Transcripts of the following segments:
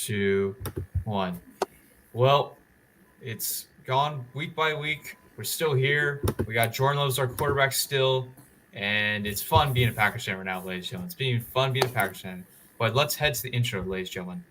2, 1. Well, it's gone week by week. We're still here. We got Jordan Love's our quarterback still, and it's fun being a Packers fan right now, ladies and gentlemen. It's being fun being a Packers fan. But let's head to the intro, ladies and gentlemen.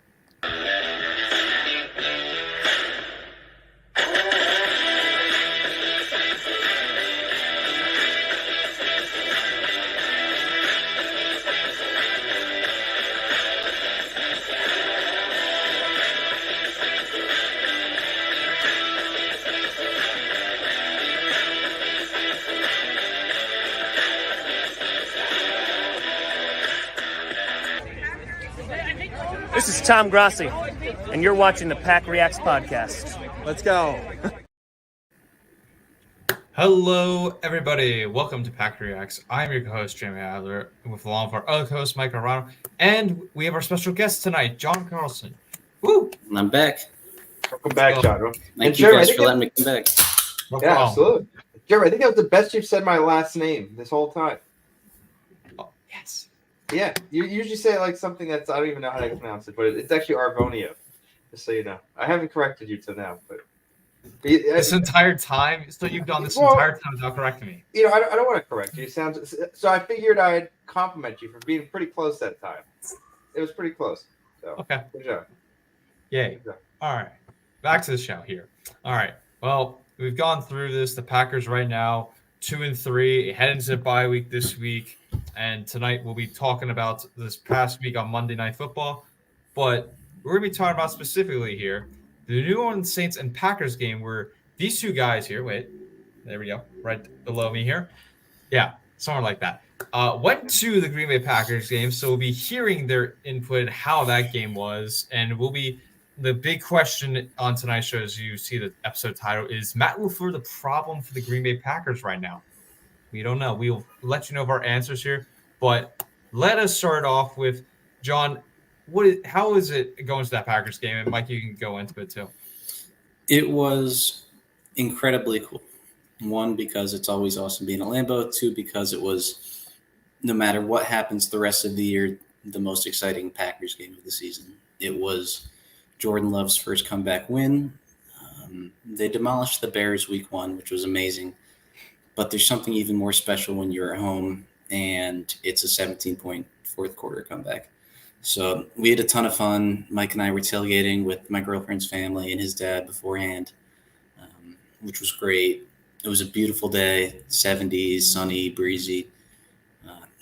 This is Tom Grossi, and you're watching the Pack Reacts podcast. Let's go. Hello, everybody. Welcome to Pack Reacts. I'm your co-host, Jamie Adler, with along with our other co-host, Mike Arano, and we have our special guest tonight, John Carlson. Woo! I'm back. Welcome back, John. Thank you guys for letting me come back. No Yeah, problem. absolutely. Jeremy, I think that was the best you've said my last name this whole time. Oh, yes. Yeah, you usually say like something that's, I don't even know how to pronounce it, but it's actually Arvonia, just so you know. I haven't corrected you till now, but This entire time, so you've done this Well, entire time without correcting me. you know, I don't want to correct you. It sounds so. I figured I'd compliment you for being pretty close that time. It was pretty close. So Okay. good job. Yay. Good job. All right. Back to the show here. All right. Well, we've gone through this. The Packers right now, 2-3, head into the bye week this week. And tonight we'll be talking about this past week on Monday Night Football. But we're going to be talking about specifically here the New Orleans Saints and Packers game where these two guys here, there we go, right below me here. Yeah, somewhere like that. Went to the Green Bay Packers game. So we'll be hearing their input and how that game was. And we'll be the big question on tonight's show, as you see the episode title, is Matt Lafleur the problem for the Green Bay Packers right now? We don't know. We'll let you know of our answers here. But let us start off with, John, how is it going to that Packers game? And Mike, you can go into it too. It was incredibly cool. One, because it's always awesome being a Lambeau. Two, because it was, no matter what happens the rest of the year, the most exciting Packers game of the season. It was Jordan Love's first comeback win. They demolished the Bears week 1, which was amazing. But there's something even more special when you're at home and it's a 17-point fourth quarter comeback. So we had a ton of fun. Mike and I were tailgating with my girlfriend's family and his dad beforehand, which was great. It was a beautiful day, 70s, sunny, breezy.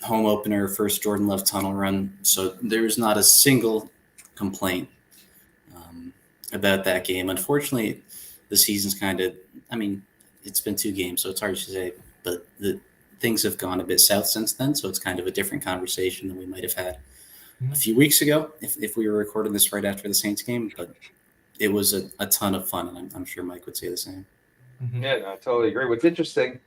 Home opener, first Jordan Love tunnel run. So there was not a single complaint about that game. Unfortunately, the season's kind of, it's been 2 games, so it's hard to say, but things have gone a bit south since then, so it's kind of a different conversation than we might have had a few weeks ago if we were recording this right after the Saints game, but it was a ton of fun, and I'm sure Mike would say the same. Mm-hmm. Yeah, no, I totally agree. What's interesting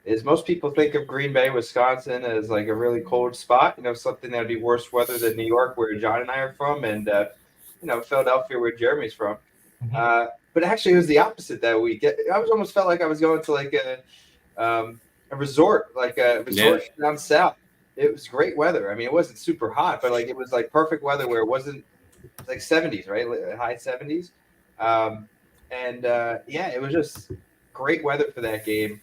is most people think of Green Bay, Wisconsin as like a really cold spot, something that would be worse weather than New York, where John and I are from, and, Philadelphia, where Jeremy's from. Mm-hmm. But actually, it was the opposite that week. I almost felt like I was going to like a resort, down south. It was great weather. I mean, it wasn't super hot, but like it was like perfect weather where it wasn't like 70s, right? High 70s. It was just great weather for that game.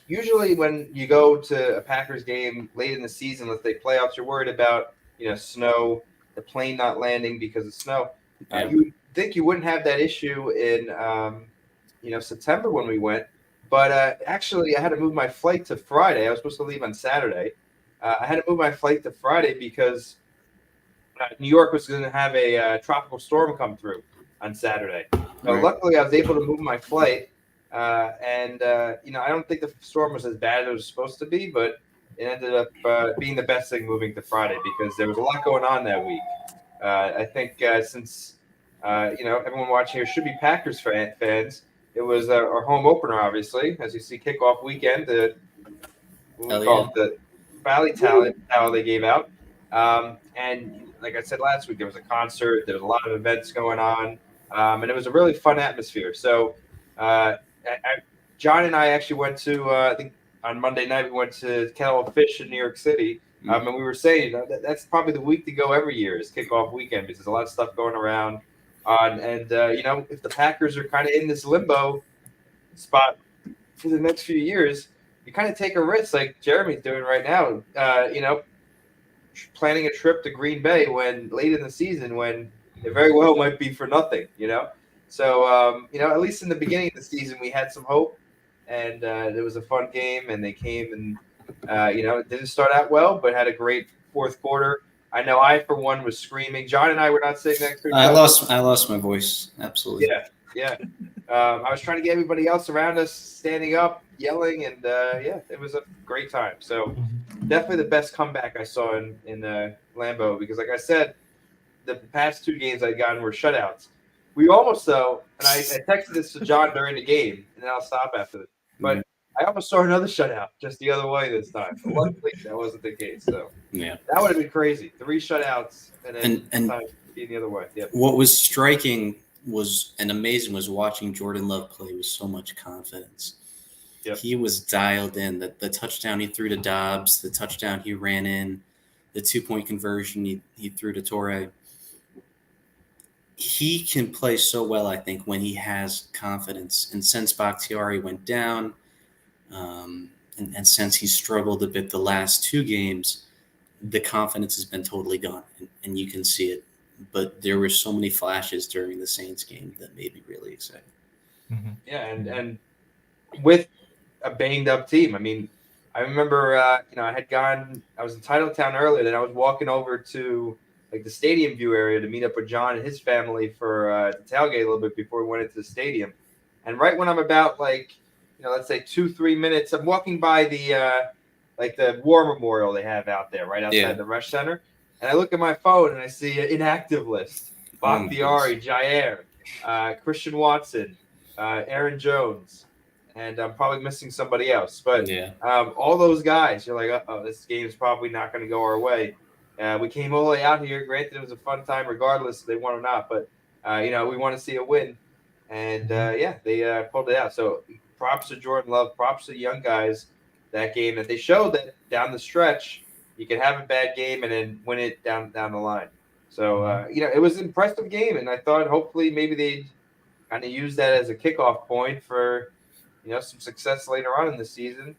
Usually when you go to a Packers game late in the season, let's say playoffs, you're worried about, snow, the plane not landing because of snow. You would think you wouldn't have that issue in, September when we went. But actually, I had to move my flight to Friday. I was supposed to leave on Saturday. I had to move my flight to Friday because New York was going to have a tropical storm come through on Saturday. So luckily, I was able to move my flight. I don't think the storm was as bad as it was supposed to be, but it ended up being the best thing moving to Friday because there was a lot going on that week. I think since everyone watching here should be Packers fans, it was our home opener, obviously, as you see, kickoff weekend. The Valley Talent they gave out, and like I said last week, there was a concert. There was a lot of events going on, and it was a really fun atmosphere. So, John and I actually went to I think on Monday night we went to Kettle of Fish in New York City. And we were saying that's probably the week to go every year is kickoff weekend because there's a lot of stuff going around. If the Packers are kind of in this limbo spot for the next few years, you kind of take a risk like Jeremy's doing right now. Planning a trip to Green Bay when late in the season when it very well might be for nothing. So at least in the beginning of the season we had some hope, and it was a fun game, and they came and it didn't start out well, but had a great fourth quarter. I know I, for one, was screaming. John and I were not sitting next to each other. I lost my voice. Absolutely. Yeah. I was trying to get everybody else around us standing up, yelling, and it was a great time. So definitely the best comeback I saw in Lambeau because, like I said, the past two games I'd gotten were shutouts. We almost, though, and I texted this to John during the game, and then I'll stop after this. But I almost saw another shutout just the other way this time. But luckily, that wasn't the case. So that would have been crazy. 3 shutouts and then time being the other way. Yep. What was striking and amazing was watching Jordan Love play with so much confidence. Yep. He was dialed in. The touchdown he threw to Dobbs, the touchdown he ran in, the 2-point conversion he threw to Torre. He can play so well, I think, when he has confidence. And since Bakhtiari went down, and since he struggled a bit the last 2 games, the confidence has been totally gone, and you can see it. But there were so many flashes during the Saints game that made me really excited. Mm-hmm. Yeah, and with a banged up team. I mean, I remember, I was in Titletown earlier, then I was walking over to like the stadium view area to meet up with John and his family for the tailgate a little bit before we went into the stadium. And right when I'm about let's say 2-3 minutes, I'm walking by the war memorial they have out there right outside the Rush Center. And I look at my phone and I see an inactive list. Bakhtiari, Jair, Christian Watson, Aaron Jones, and I'm probably missing somebody else. But all those guys, you're like, this game's probably not going to go our way. We came all the way out here. Granted, it was a fun time regardless if they won or not. But, we want to see a win. And, they pulled it out. So props to Jordan Love, props to the young guys that game that they showed that down the stretch you can have a bad game and then win it down the line. So, it was an impressive game, and I thought hopefully maybe they'd kind of use that as a kickoff point for, some success later on in the season.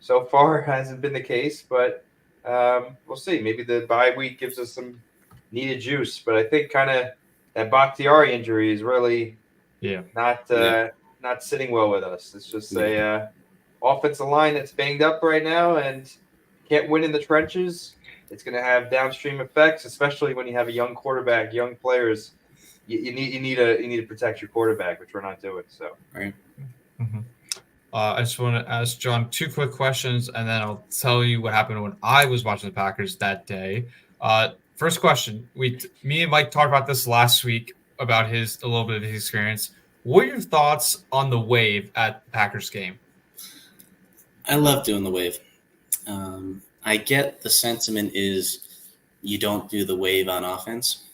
So far, it hasn't been the case, but we'll see. Maybe the bye week gives us some needed juice, but I think kind of that Bakhtiari injury is really not sitting well with us. It's just a offensive line that's banged up right now and can't win in the trenches. It's going to have downstream effects, especially when you have a young quarterback, young players. You need to protect your quarterback, which we're not doing. So, right. Mm-hmm. I just want to ask John 2 quick questions, and then I'll tell you what happened when I was watching the Packers that day. First question: me and Mike talked about this last week about a little bit of his experience. What are your thoughts on the wave at the Packers game? I love doing the wave. I get the sentiment is you don't do the wave on offense.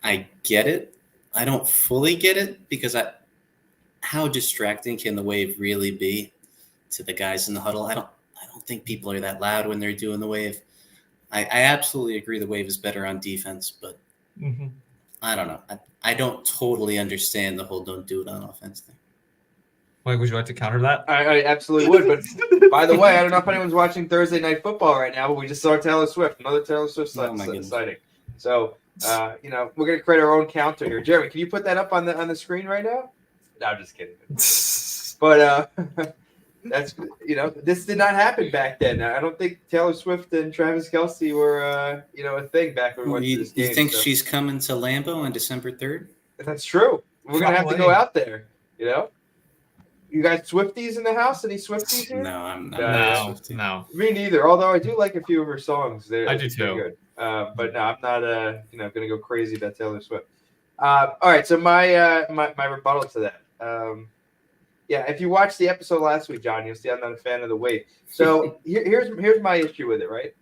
I get it. I don't fully get it because how distracting can the wave really be to the guys in the huddle? I don't think people are that loud when they're doing the wave. I absolutely agree the wave is better on defense, but I don't know. I don't totally understand the whole don't do it on offense thing. Mike, would you like to counter that? I absolutely would. But by the way, I don't know if anyone's watching Thursday Night Football right now, but we just saw Taylor Swift, another Taylor Swift sighting. So, we're going to create our own counter here. Jeremy, can you put that up on the screen right now? No, I'm just kidding. But that's this did not happen back then. I don't think Taylor Swift and Travis Kelce were a thing back when we went to this game. You think she's coming to Lambeau on December 3rd? That's true. We're going to have to go out there, You guys Swifties in the house? Any Swifties here? No, I'm not. No. Me neither. Although I do like a few of her songs. I do too. Good. But no, I'm not going to go crazy about Taylor Swift. All right. So my rebuttal to that. If you watched the episode last week, John, you'll see I'm not a fan of the wave. So here's my issue with it. Right.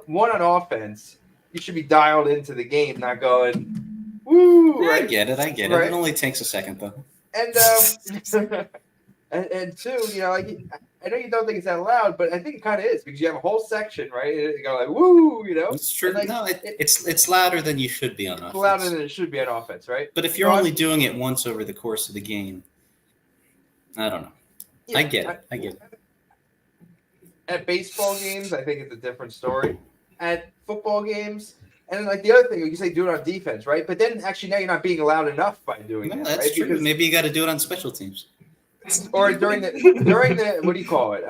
One on offense, you should be dialed into the game, not going, woo. Yeah, right? I get it. Right? It only takes a second though. And and two, I know you don't think it's that loud, but I think it kind of is because you have a whole section, right? And you go like, woo, It's true. Like, no, it's louder than you should be on offense. It's louder than it should be on offense, right? But if you're only doing it once over the course of the game, I don't know. Yeah, I get it. At baseball games, I think it's a different story. At football games, and then like the other thing, you say do it on defense, right? But then actually now you're not being loud enough by doing that. That's right? true. Because, maybe you got to do it on special teams. Or during the what do you call it?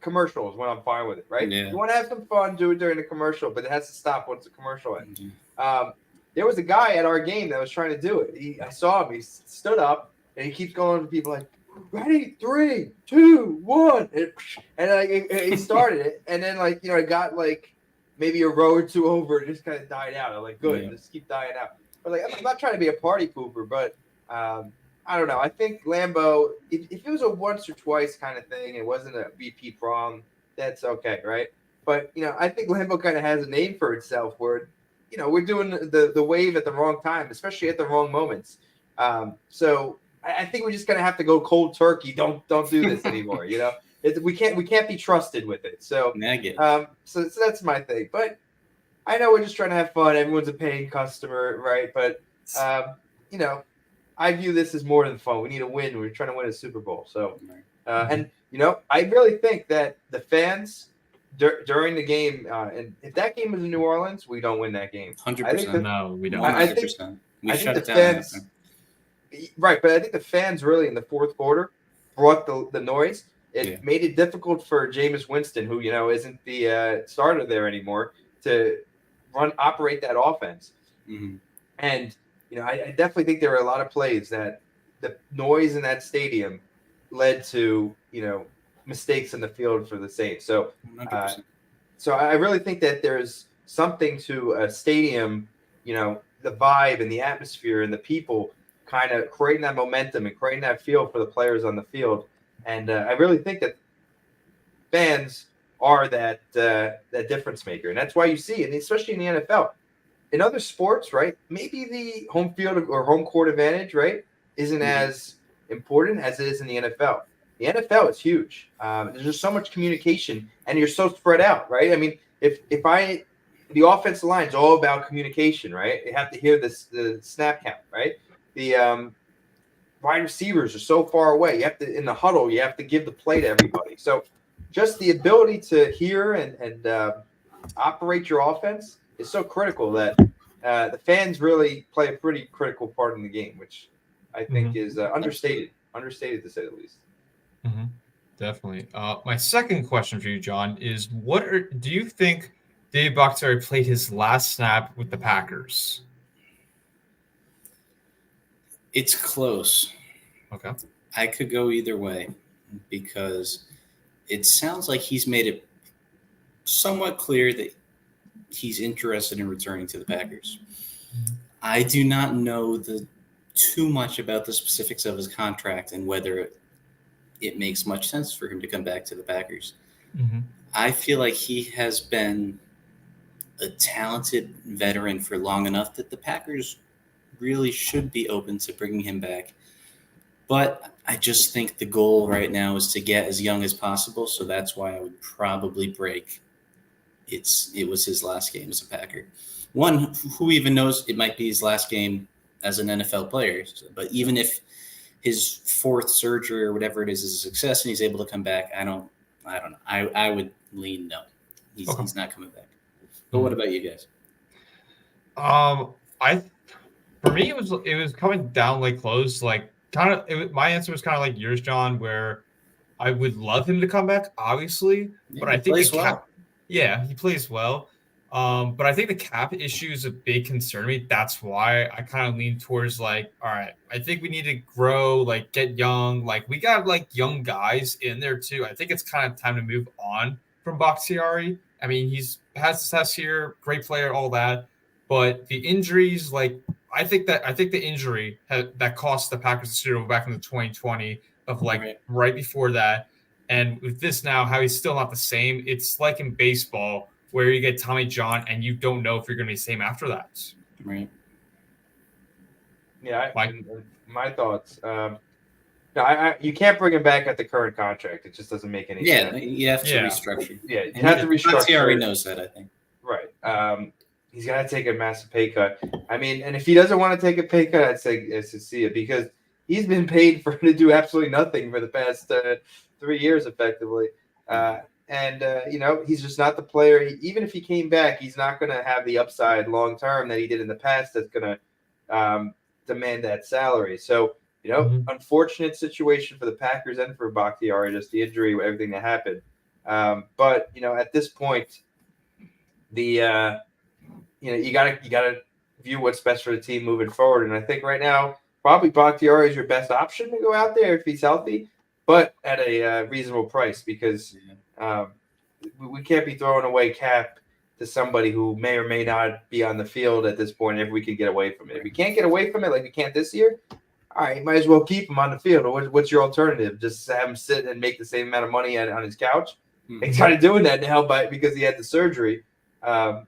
Commercials when I'm fine with it, right? Yeah. You want to have some fun, do it during the commercial, but it has to stop once the commercial ends. There was a guy at our game that was trying to do it. I saw him. He stood up and he keeps going to people like, "Ready, 3, 2, 1," and he started it, and then it got like maybe a row or two over, and just kind of died out. I'm like, good, just keep dying out. But like, I'm not trying to be a party pooper, but I don't know. I think Lambeau, if it was a once or twice kind of thing, it wasn't a VP prom, that's okay, right? But, I think Lambeau kind of has a name for itself where, we're doing the wave at the wrong time, especially at the wrong moments. So I think we're just going to have to go cold turkey. Don't do this anymore, we can't be trusted with it. So, so that's my thing. But I know we're just trying to have fun. Everyone's a paying customer, right? But, I view this as more than fun. We need a win. We're trying to win a Super Bowl. So, and I really think that the fans during the game, and if that game was in New Orleans, we don't win that game. 100%. No, we don't. 100%. We shut it down. Fans, right, but I think the fans really in the fourth quarter brought the noise. It made it difficult for Jameis Winston, who isn't the starter there anymore, to operate that offense. Mm-hmm. And I definitely think there were a lot of plays that the noise in that stadium led to, mistakes in the field for the Saints. So, so I really think that there's something to a stadium, the vibe and the atmosphere and the people kind of creating that momentum and creating that feel for the players on the field. And I really think that fans are that difference maker. And that's why you see, and especially in the NFL, in other sports, right, maybe the home field or home court advantage, right, isn't as important as it is in the NFL. The NFL is huge. There's just so much communication, and you're so spread out, right? I mean, the offensive line is all about communication, right? You have to hear the snap count, right? The wide receivers are so far away. You have to, in the huddle, you have to give the play to everybody. So just the ability to hear and operate your offense is so critical that the fans really play a pretty critical part in the game, which I think is understated to say the least. Mm-hmm. Definitely. My second question for you, John, is do you think Dave Bakhtiari played his last snap with the Packers? It's close. Okay. I could go either way because it sounds like he's made it somewhat clear that he's interested in returning to the Packers. I do not know too much about the specifics of his contract and whether it makes much sense for him to come back to the Packers. Mm-hmm. I feel like he has been a talented veteran for long enough that the Packers really should be open to bringing him back. But I just think the goal right now is to get as young as possible, so that's why I would probably break it was his last game as a Packer. One, who even knows, it might be his last game as an NFL player. But even if his fourth surgery or whatever it is a success and he's able to come back, I don't know. I would lean no. He's not coming back. But what about you guys? For me, it was coming down like close, like my answer was kind of like yours, John, where I would love him to come back, obviously, but I think he plays well. But I think the cap issue is a big concern to me. That's why I kind of lean towards like, all right, I think we need to grow, like get young. Like we got like young guys in there too. I think it's kind of time to move on from Bakhtiari. I mean, has success here, great player, all that. But the injuries, like I think the injury that cost the Packers the Super Bowl back in the 2020 of like right before that. And with this now, how he's still not the same. It's like in baseball where you get Tommy John and you don't know if you're going to be the same after that. Right. Yeah. My thoughts. No, you can't bring him back at the current contract. It just doesn't make any Yeah, sense. you have to Yeah. restructure. Yeah, you And have to restructure. Bakhtiari knows that, I think. Right. He's got to take a massive pay cut. I mean, and if he doesn't want to take a pay cut, I'd say it's to see it because he's been paid to do absolutely nothing for the past 3 years, effectively. He's just not the player. Even if he came back, he's not going to have the upside long term that he did in the past. That's going to demand that salary. So, unfortunate situation for the Packers and for Bakhtiari, just the injury, everything that happened. But at this point, you gotta view what's best for the team moving forward. And I think right now, probably Bakhtiari is your best option to go out there if he's healthy, but at a reasonable price because we can't be throwing away cap to somebody who may or may not be on the field at this point if we can get away from it. If we can't get away from it like we can't this year, all right, might as well keep him on the field. What's your alternative? Just have him sit and make the same amount of money on his couch? He's kind of doing that now because he had the surgery. But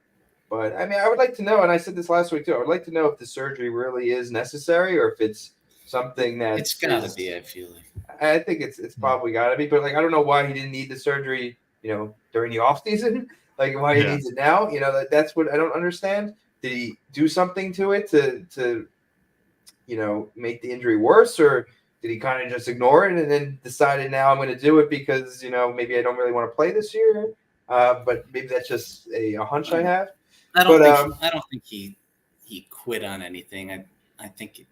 I mean, I would like to know, and I said this last week too. I would like to know if the surgery really is necessary or if it's something that it's gotta be. I feel like I think it's probably gotta be, but like I don't know why he didn't need the surgery, during the off season. Like why he needs it now. That's what I don't understand. Did he do something to it to make the injury worse, or did he kind of just ignore it and then decided now I'm going to do it because maybe I don't really want to play this year? But maybe that's just a hunch I have. I don't think he quit on anything. I think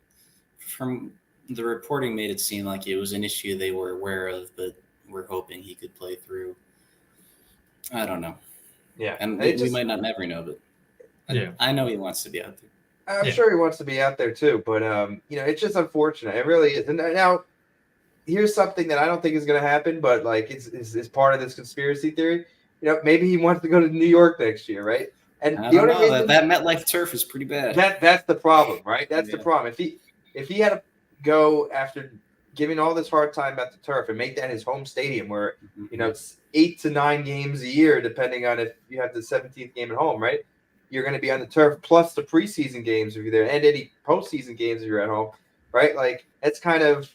from the reporting made it seem like it was an issue they were aware of, but we're hoping he could play through. I don't know. Yeah, and we might not never know, but I know he wants to be out there. I'm sure he wants to be out there too, but it's just unfortunate. It really is. And now, here's something that I don't think is going to happen, but like it's part of this conspiracy theory. Maybe he wants to go to New York next year, right? And I don't know. That MetLife turf is pretty bad. That's the problem, right? That's the problem. If he had to go after giving all this hard time about the turf and make that his home stadium, where it's 8 to 9 games a year, depending on if you have the 17th game at home, right? You're going to be on the turf plus the preseason games if you're there and any postseason games if you're at home, right? Like it's kind of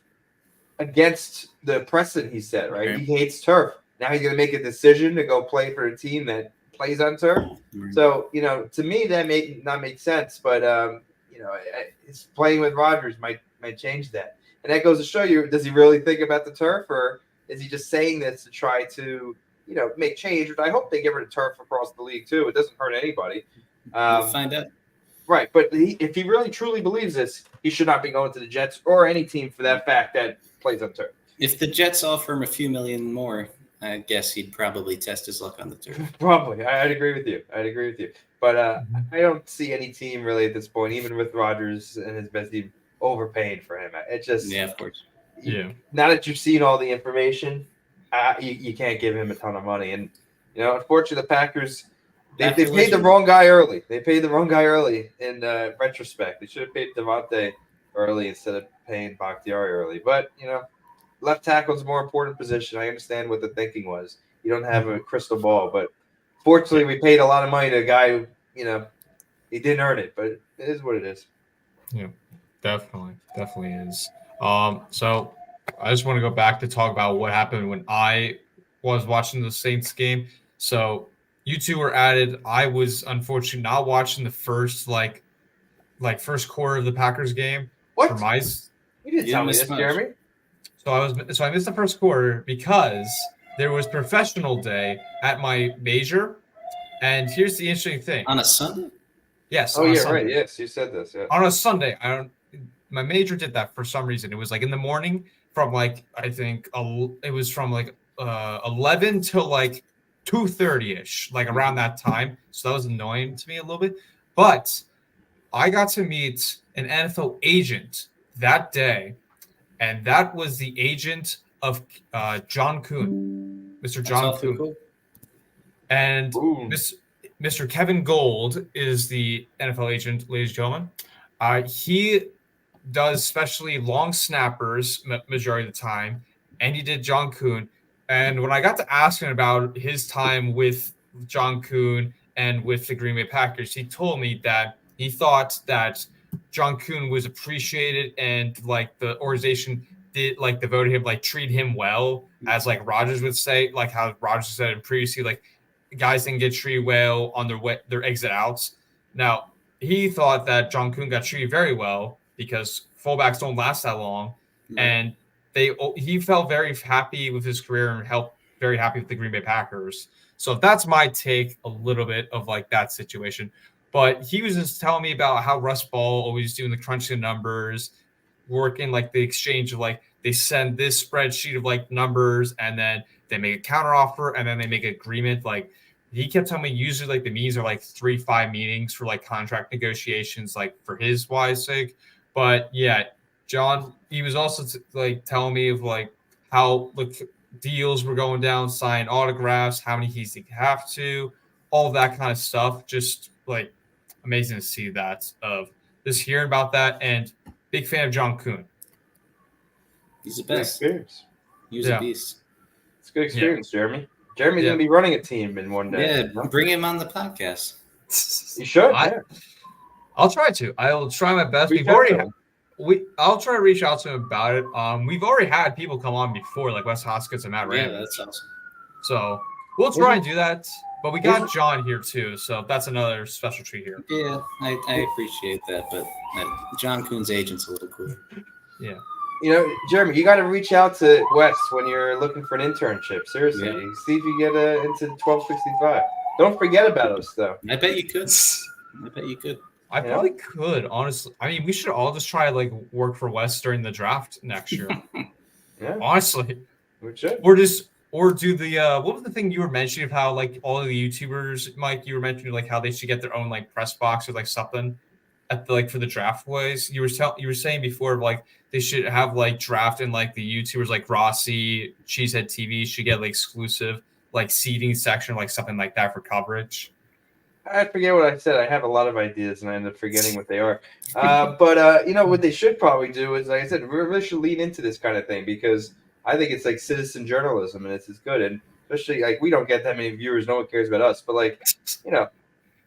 against the precedent he set, right? He hates turf. Now he's going to make a decision to go play for a team that plays on turf. So, to me, that may not make sense, but, it's playing with Rodgers might change that. And that goes to show you, does he really think about the turf or is he just saying this to try to, make change? Which I hope they get rid of turf across the league too. It doesn't hurt anybody. We'll find out. Right. But if he really truly believes this, he should not be going to the Jets or any team for that fact that plays on turf. If the Jets offer him a few million more, I guess he'd probably test his luck on the turf. Probably. I'd agree with you. But I don't see any team really at this point, even with Rodgers and his best team, overpaying for him. It just of course. Now that you've seen all the information, you can't give him a ton of money. And unfortunately, the Packers they paid the wrong guy early. They paid the wrong guy early in retrospect. They should have paid Devontae early instead of paying Bakhtiari early. But left tackle is a more important position. I understand what the thinking was. You don't have a crystal ball, but fortunately, we paid a lot of money to a guy who, he didn't earn it. But it is what it is. Yeah, definitely is. So I just want to go back to talk about what happened when I was watching the Saints game. So you two were added. I was unfortunately not watching the first first quarter of the Packers game. What? You didn't tell me this, Jeremy. So I missed the first quarter because there was professional day at my major. And here's the interesting thing. On a Sunday? Yes. Oh, yeah, right. Yes, you said this. Yeah. On a Sunday. My major did that for some reason. It was in the morning from it was from 11 till 2:30ish, around that time. So that was annoying to me a little bit. But I got to meet an NFL agent that day. And that was the agent of John Kuhn, Mr. John Kuhn. Cool. And Mr. Kevin Gold is the NFL agent, ladies and gentlemen. He does especially long snappers majority of the time, and he did John Kuhn. And when I got to ask him about his time with John Kuhn and with the Green Bay Packers, he told me that he thought that John Kuhn was appreciated and the organization did like devoted him, like treat him well, as like Rodgers would say, like how Rodgers said previously, like guys didn't get treated well on their exit outs. Now he thought that John Kuhn got treated very well because fullbacks don't last that long, and he felt very happy with his career and very happy with the Green Bay Packers. So that's my take a little bit of like that situation. But he was just telling me about how Russ Ball always doing the crunching numbers, working like the exchange of like they send this spreadsheet of like numbers and then they make a counter offer and then they make an agreement. Like he kept telling me usually like the meetings are like 3-5 meetings for like contract negotiations, like for his wise sake. But yeah, John, he was also like telling me of like how like deals were going down, sign autographs, how many he's have to, all that kind of stuff. Just like amazing to see that, of just hearing about that. And big fan of John Kuhn. He's the best. Experience. He was a beast. It's a good experience, Jeremy. Jeremy's going to be running a team in one day. Yeah, bring him on the podcast. You should. I'll try to. I'll try my best. I'll try to reach out to him about it. We've already had people come on before, like Wes Hoskins and Matt Rand. Yeah, that's awesome. So we'll try and do that. But we got John here too, so that's another special treat here. Yeah, I appreciate that, but John Kuhn's agent's a little cooler. Yeah. You know, Jeremy, you got to reach out to Wes when you're looking for an internship. Seriously, see if you get into 1265. Don't forget about us, though. I bet you could. I probably could, honestly. I mean, we should all just try like work for Wes during the draft next year. Yeah, honestly, we should. Or do the what was the thing you were mentioning of how like all of the YouTubers, Mike, you were mentioning like how they should get their own like press box or like something at the, like for the draft boys. You were saying before like they should have like draft and like the YouTubers like Rossi, Cheesehead TV should get like exclusive like seating section, like something like that for coverage. I forget what I said. I have a lot of ideas and I end up forgetting what they are. But you know what they should probably do is, like I said, we really should lean into this kind of thing, because I think it's like citizen journalism and it's good. And especially like we don't get that many viewers. No one cares about us. But like, you know,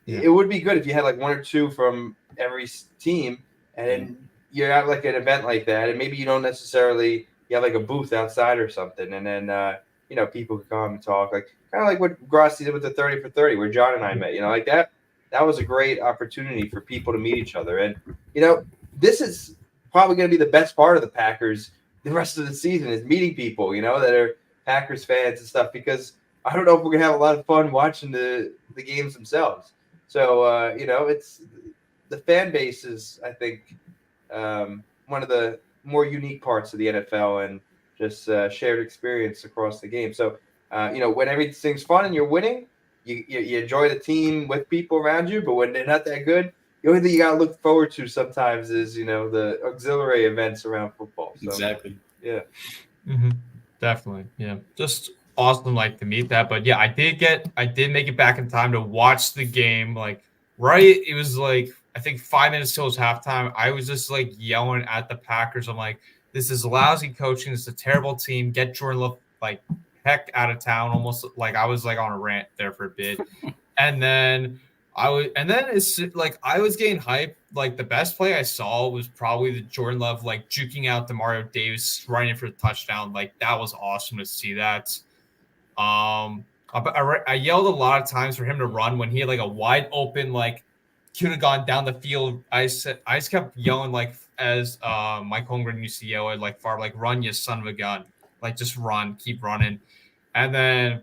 it would be good if you had like one or two from every team and you're at like an event like that. And maybe you don't necessarily, you have like a booth outside or something. And then, you know, people could come and talk, like kind of like what Grassi did with the 30 for 30, where John and I met, you know, like that. That was a great opportunity for people to meet each other. And, you know, this is probably going to be the best part of the Packers the rest of the season, is meeting people, you know, that are Packers fans and stuff, because I don't know if we're going to have a lot of fun watching the games themselves. So, you know, it's the fan base is, I think, one of the more unique parts of the NFL, and just shared experience across the game. So, you know, when everything's fun and you're winning, you enjoy the team with people around you. But when they're not that good, the only thing you got to look forward to sometimes is, you know, the auxiliary events around football. So, exactly. Yeah. Mm-hmm. Definitely. Yeah. Just awesome, like, to meet that. But yeah, I did make it back in time to watch the game. Like, right. It was like, I think 5 minutes till it was halftime. I was just like yelling at the Packers. I'm like, this is lousy coaching. This is a terrible team. Get Jordan Love like heck out of town. Almost like I was like on a rant there for a bit. And then it's like I was getting hyped. Like the best play I saw was probably the Jordan Love like juking out Demario Davis running for the touchdown. Like that was awesome to see that. I yelled a lot of times for him to run when he had like a wide open, like could have gone down the field. I just kept yelling like as Mike Holmgren used to yell at like Favre, like run, you son of a gun, like just run, keep running. And then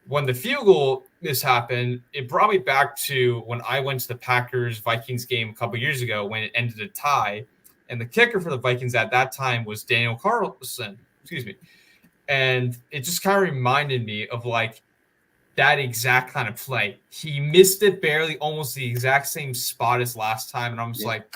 when the field goal this happened, it brought me back to when I went to the Packers-Vikings game a couple years ago when it ended a tie. And the kicker for the Vikings at that time was Daniel Carlson. Excuse me. And it just kind of reminded me of like that exact kind of play. He missed it barely, almost the exact same spot as last time. And I'm just like,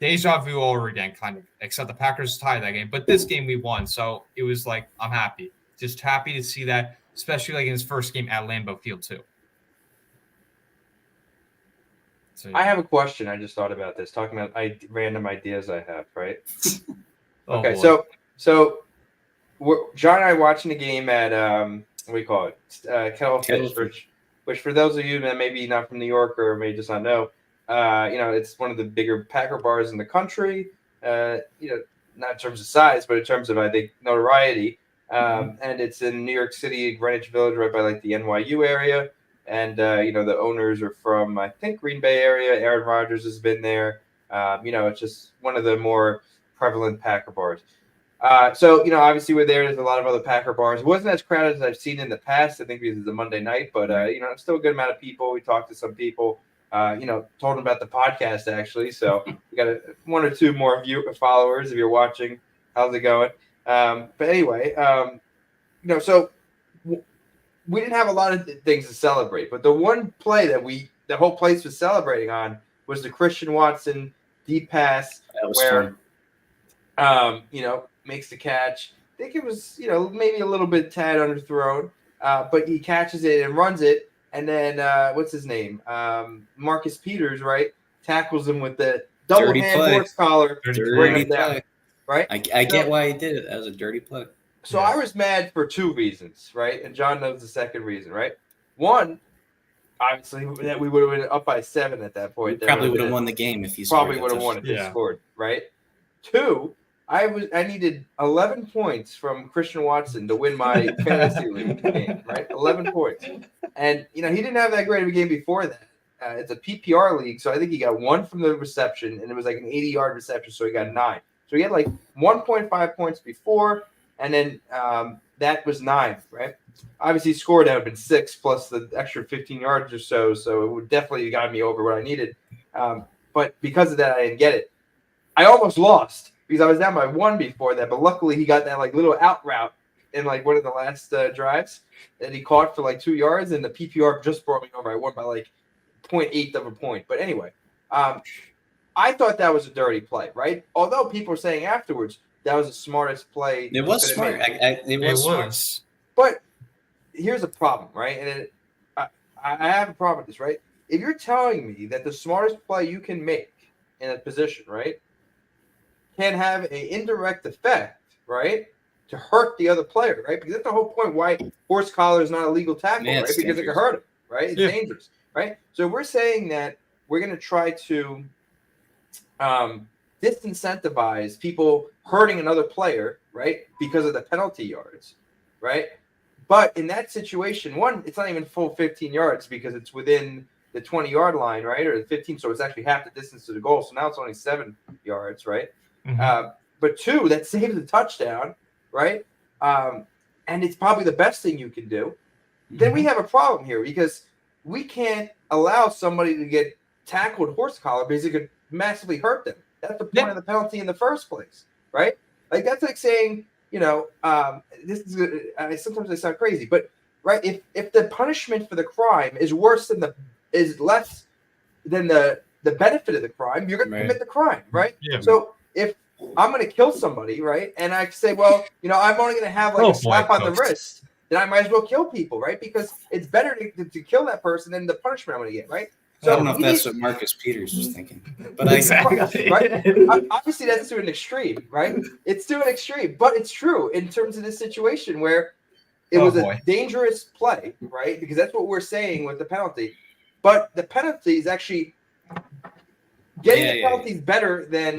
deja vu all over again, kind of, except the Packers tied that game. But this game we won. So it was like, I'm happy. Just happy to see that, especially like in his first game at Lambeau Field too. So, I have a question. I just thought about this, talking about random ideas I have, right? Okay, boy. so John and I watching the game at what do you call it? Kettlefish, which for those of you that maybe not from New York or may just not know, you know, it's one of the bigger Packer bars in the country. You know, not in terms of size, but in terms of, I think, notoriety. And it's in New York City, Greenwich Village, right by like the NYU area. And, the owners are from, I think, Green Bay area. Aaron Rodgers has been there. It's just one of the more prevalent Packer bars. So, obviously we're there. There's a lot of other Packer bars. It wasn't as crowded as I've seen in the past, I think, because it's a Monday night. But, still a good amount of people. We talked to some people, told them about the podcast, actually. So we got one or two more followers if you're watching. How's it going? But anyway, so we didn't have a lot of things to celebrate. But the one play that the whole place was celebrating on was the Christian Watson deep pass where, makes the catch. I think it was, maybe a little bit tad underthrown, but he catches it and runs it. And then what's his name? Marcus Peters, right? Tackles him with the double Dirty hand play. horse collar. Dirty play. Right? I get why he did it. That was a dirty play. So I was mad for two reasons, right? And John knows the second reason, right? One, obviously, that we would have been up by 7 at that point. Probably would have won the game if he probably would have won if he scored, right? Two, I needed 11 points from Christian Watson to win my fantasy league game, right? 11 points. And, he didn't have that great of a game before that. It's a PPR league, so I think he got 1 from the reception, and it was like an 80-yard reception, so he got 9. So he had like 1.5 points before, and then that was 9, right? Obviously, scored that would have been 6 plus the extra 15 yards or so it would definitely have gotten me over what I needed. But because of that, I didn't get it. I almost lost because I was down by 1 before that, but luckily he got that like little out route in like one of the last drives that he caught for like 2 yards, and the PPR just brought me over. I won by like 0.8 of a point. But anyway, I thought that was a dirty play, right? Although people were saying afterwards that was the smartest play. It was smart. It was smart. But here's the problem, right? And I have a problem with this, right? If you're telling me that the smartest play you can make in a position, right, can have an indirect effect, right, to hurt the other player, right? Because that's the whole point why horse collar is not a legal tackle, right? Because dangerous. It can hurt him, right? It's dangerous, right? So we're saying that we're going to try to disincentivize people hurting another player, right, because of the penalty yards, right? But in that situation, one, it's not even full 15 yards because it's within the 20-yard line, right, or the 15, so it's actually half the distance to the goal. So now it's only 7 yards, right? Mm-hmm. But 2, that saves a touchdown, right? And it's probably the best thing you can do. Mm-hmm. Then we have a problem here because we can't allow somebody to get tackled horse collar because it could massively hurt them. That's the point of the penalty in the first place, right? Like that's like saying, this is sometimes I sound crazy, but right, if the punishment for the crime is less than the benefit of the crime, you're going to commit the crime, right? Yeah. So if I'm going to kill somebody, right, and I say, well, I'm only going to have like a slap on the wrist, then I might as well kill people, right? Because it's better to kill that person than the punishment I'm going to get, right? So I don't know if that's what Marcus Peters was thinking, but exactly. Right? Obviously, that's to an extreme, right? It's to an extreme, but it's true in terms of this situation where it was a dangerous play, right? Because that's what we're saying with the penalty. But the penalty is actually getting the penalties better than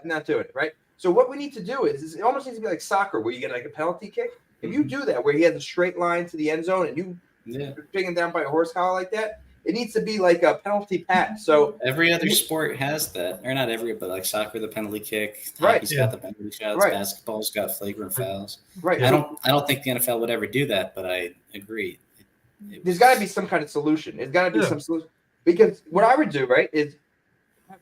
not doing it, right? So what we need to do is it almost needs to be like soccer, where you get like a penalty kick. If you do that, where he has a straight line to the end zone, and you bring him down by a horse collar like that. It needs to be like a penalty pass. So every other sport has that, or not every, but like soccer, the penalty kick. Right. Hockey's got the penalty shots. Right. Basketball's got flagrant fouls. Right. I don't think the NFL would ever do that, but I agree. There's got to be some kind of solution. There's got to be some solution, because what I would do, right, is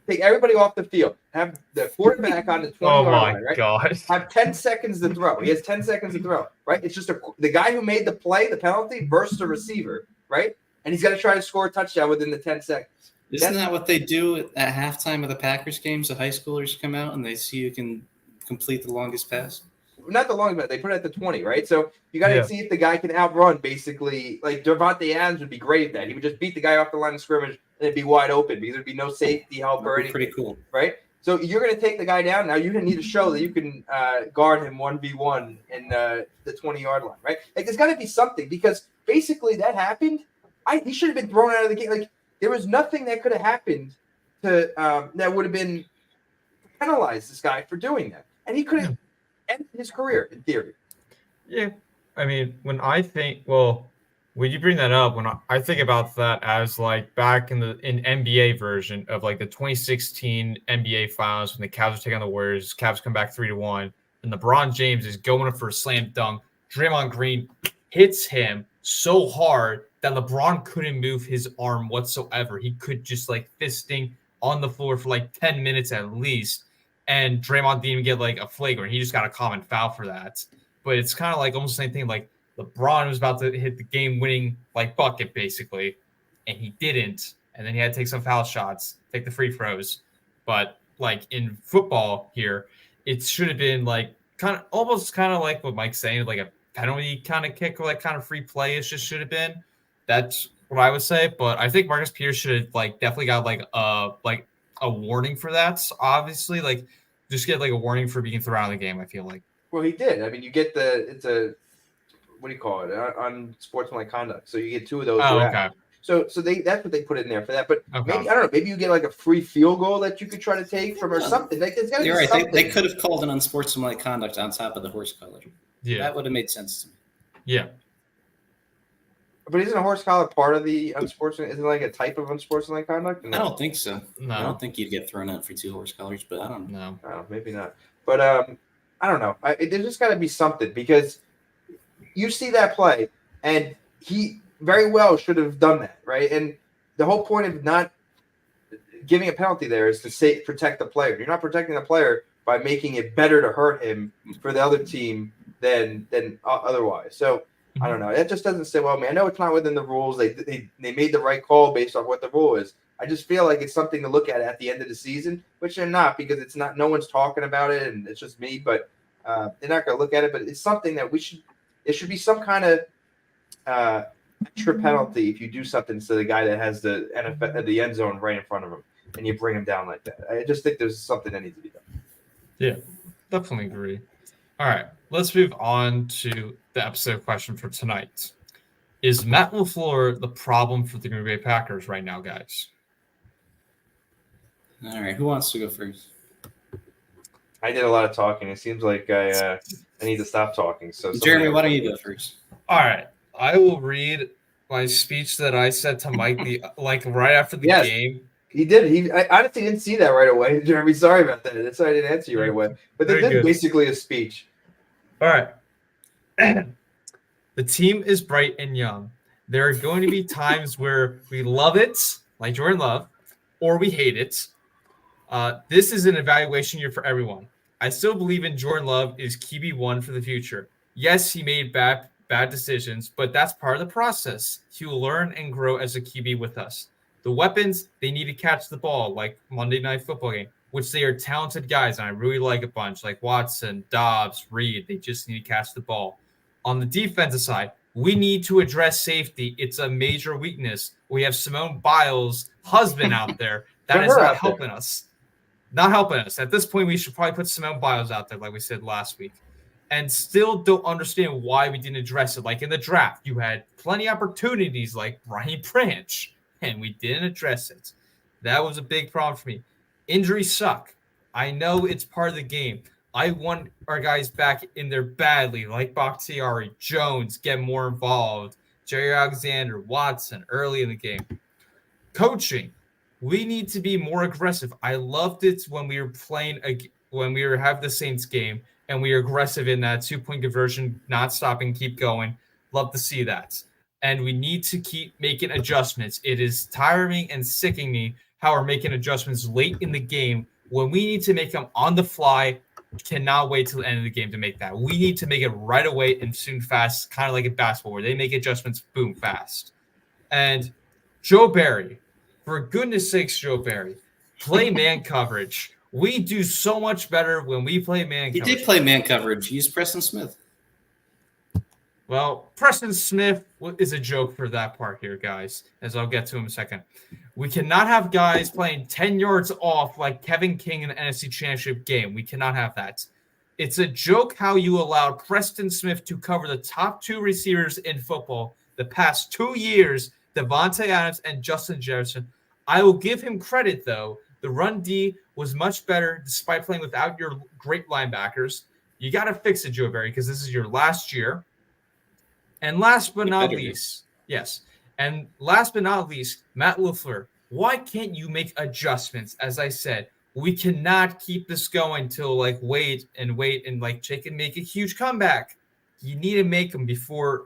take everybody off the field, have the quarterback on the 20-yard line, right? God. Have 10 seconds to throw. He has 10 seconds to throw, right? It's just the guy who made the play, the penalty, versus the receiver, right? And he's got to try to score a touchdown within the 10 seconds. Isn't that what they do at halftime of the Packers games? The high schoolers come out and they see who can complete the longest pass? Not the longest, but they put it at the 20, right? So you got to see if the guy can outrun, basically. Like Devontae Adams would be great at that. He would just beat the guy off the line of scrimmage and it'd be wide open because there'd be no safety help or anything. Pretty cool. Right? So you're going to take the guy down. Now you're going to need to show that you can guard him 1v1 in the 20-yard line, right? Like there's got to be something, because basically that happened. He should have been thrown out of the game. Like there was nothing that could have happened to that would have been penalized this guy for doing that. and he could have ended his career in theory. Yeah. I mean, when you bring that up, when I think about that as like back in NBA version of like the 2016 NBA Finals when the Cavs are taking on the Warriors, Cavs come back 3-1, and LeBron James is going up for a slam dunk. Draymond Green hits him so hard that LeBron couldn't move his arm whatsoever. He could just like fisting on the floor for like 10 minutes at least, and Draymond didn't even get like a flagrant. He just got a common foul for that. But it's kind of like almost the same thing. Like LeBron was about to hit the game-winning like bucket basically, and he didn't. And then he had to take some foul shots, take the free throws. But like in football here, it should have been like kind of like what Mike's saying, like a penalty kind of kick or like kind of free play. It just should have been. That's what I would say. But I think Marcus Peters should have like definitely got like a warning for that. So obviously, like just get like a warning for being thrown out of the game. I feel like. Well, he did. I mean, you get it's a what do you call it? Unsportsmanlike conduct. So you get 2 of those. Oh, okay. So that's what they put in there for that. But Okay. maybe I don't know. Maybe you get like a free field goal that you could try to take from or something. Like there's gotta You're be right. something. They could have called an unsportsmanlike conduct on top of the horse collar. Yeah. That would have made sense to me. Yeah. But isn't a horse collar part of the unsportsmanlike? Isn't it like a type of unsportsmanlike conduct? I don't think so. No. I don't think you'd get thrown out for 2 horse collars, but I don't know. No. Oh, maybe not. But I don't know. There's just got to be something because you see that play, and he very well should have done that, right? And the whole point of not giving a penalty there is to protect the player. You're not protecting the player by making it better to hurt him for the other team than otherwise. So I don't know. It just doesn't sit well with me. I know it's not within the rules. They made the right call based off what the rule is. I just feel like it's something to look at the end of the season, which they're not because it's not. No one's talking about it, and it's just me. But they're not going to look at it. But it's something that it should be some kind of extra penalty if you do something to the guy that has the end zone right in front of him, and you bring him down like that. I just think there's something that needs to be done. Yeah, definitely agree. All right, let's move on to the episode question for tonight. Is Matt Lafleur the problem for the Green Bay Packers right now, guys? All right, who wants to go first? I did a lot of talking. It seems like I need to stop talking. So Jeremy, why don't you go first? All right, I will read my speech that I said to Mike right after the game. He did. I honestly didn't see that right away, Jeremy. Sorry about that. That's why I didn't answer you right away. But this is basically a speech. All right. The team is bright and young. There are going to be times where we love it, like Jordan Love, or we hate it. This is an evaluation year for everyone. I still believe in Jordan Love is QB1 for the future. Yes, he made bad decisions, but that's part of the process. He will learn and grow as a QB with us. The weapons, they need to catch the ball, like Monday Night Football game, which they are talented guys, and I really like a bunch, like Watson, Dobbs, Reed. They just need to catch the ball. On the defensive side, we need to address safety. It's a major weakness. We have Simone Biles' husband out there. That is not helping us. Not helping us. At this point, we should probably put Simone Biles out there, like we said last week. And still don't understand why we didn't address it. Like in the draft, you had plenty of opportunities like Brian Branch, and we didn't address it. That was a big problem for me. Injuries suck. I know it's part of the game. I want our guys back in there badly, like Bakhtiari, Jones, get more involved, Jerry Alexander, Watson, early in the game. Coaching, we need to be more aggressive. I loved it when we were having the Saints game, and we were aggressive in that 2-point conversion, not stopping, keep going. Love to see that. And we need to keep making adjustments. It is tiring and sickening me how we're making adjustments late in the game when we need to make them on the fly. Cannot wait till the end of the game to make that. We need to make it right away and soon fast, kind of like in basketball where they make adjustments, boom, fast. And Joe Barry, for goodness sakes, Joe Barry, play man coverage. We do so much better when we play man coverage. He did play man coverage. Use Preston Smith. Well, Preston Smith is a joke for that part here, guys, as I'll get to him in a second. We cannot have guys playing 10 yards off like Kevin King in the NFC Championship game. We cannot have that. It's a joke how you allowed Preston Smith to cover the top 2 receivers in football the past 2 years, Devontae Adams and Justin Jefferson. I will give him credit, though. The run D was much better despite playing without your great linebackers. You got to fix it, Joe Barry, because this is your last year. And last but not least, Matt Lafleur, why can't you make adjustments? As I said, we cannot keep this going till wait and Jake can make a huge comeback. You need to make them before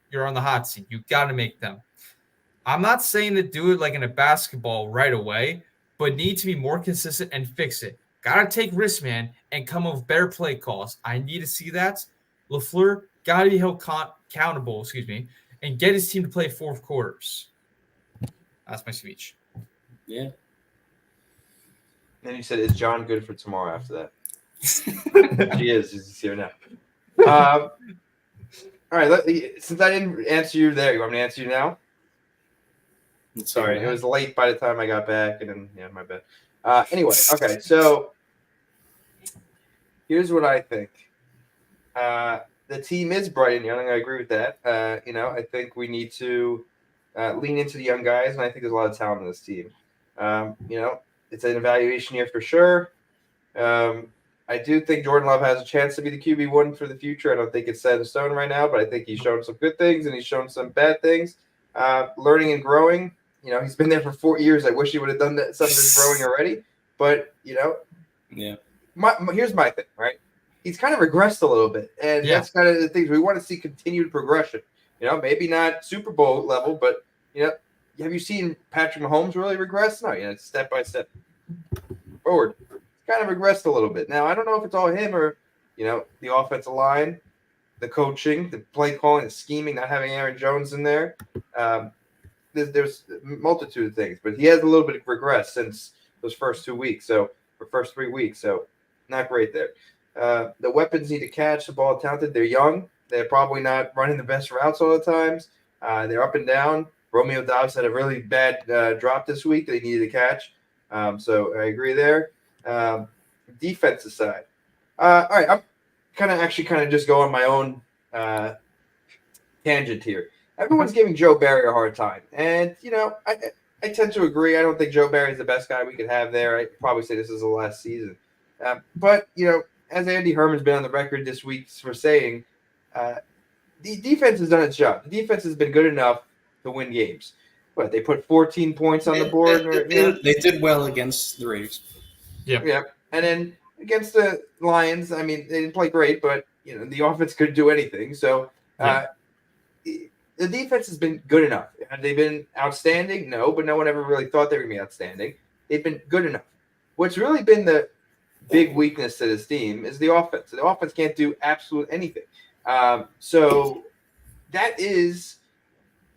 you're on the hot seat. You got to make them. I'm not saying to do it like in a basketball right away, but need to be more consistent and fix it. Got to take risks, man, and come up with better play calls. I need to see that. Lafleur got to be held accountable, and get his team to play fourth quarters. That's my speech. Yeah. Then you said, is John good for tomorrow after that? She is. He's here now. All right. Since I didn't answer you there, you want me to answer you now? Sorry, it was late by the time I got back, and then, my bad. Anyway, okay, so here's what I think. The team is bright and young, and I agree with that. I think we need to lean into the young guys, and I think there's a lot of talent in this team. It's an evaluation year for sure. I do think Jordan Love has a chance to be the QB1 for the future. I don't think it's set in stone right now, but I think he's shown some good things, and he's shown some bad things. Learning and growing. He's been there for 4 years. I wish he would have done some of his growing already. But, yeah. Here's my thing, right? He's kind of regressed a little bit. And that's kind of the things we want to see continued progression. Maybe not Super Bowl level, but, have you seen Patrick Mahomes really regress? No, it's step by step forward. He's kind of regressed a little bit. Now, I don't know if it's all him or, the offensive line, the coaching, the play calling, the scheming, not having Aaron Jones in there. There's a multitude of things, but he has a little bit of regress since those first 2 weeks. So, or first 3 weeks. So, not great there. The weapons need to catch the ball talented. They're young. They're probably not running the best routes all the times. They're up and down. Romeo Dobbs had a really bad drop this week that he needed to catch. So, I agree there. Defensive side. All right. I'm kind of just go on my own tangent here. Everyone's giving Joe Barry a hard time. And, I tend to agree. I don't think Joe Barry's the best guy we could have there. I'd probably say this is the last season. But, as Andy Herman's been on the record this week for saying, the defense has done its job. The defense has been good enough to win games. What, they put 14 points on the board? They did well against the Raiders. Yeah. And then against the Lions, I mean, they didn't play great, but, the offense could do anything. So, the defense has been good enough. Have they been outstanding? No, but no one ever really thought they were going to be outstanding. They've been good enough. What's really been the big weakness to this team is the offense. The offense can't do absolute anything. So that is,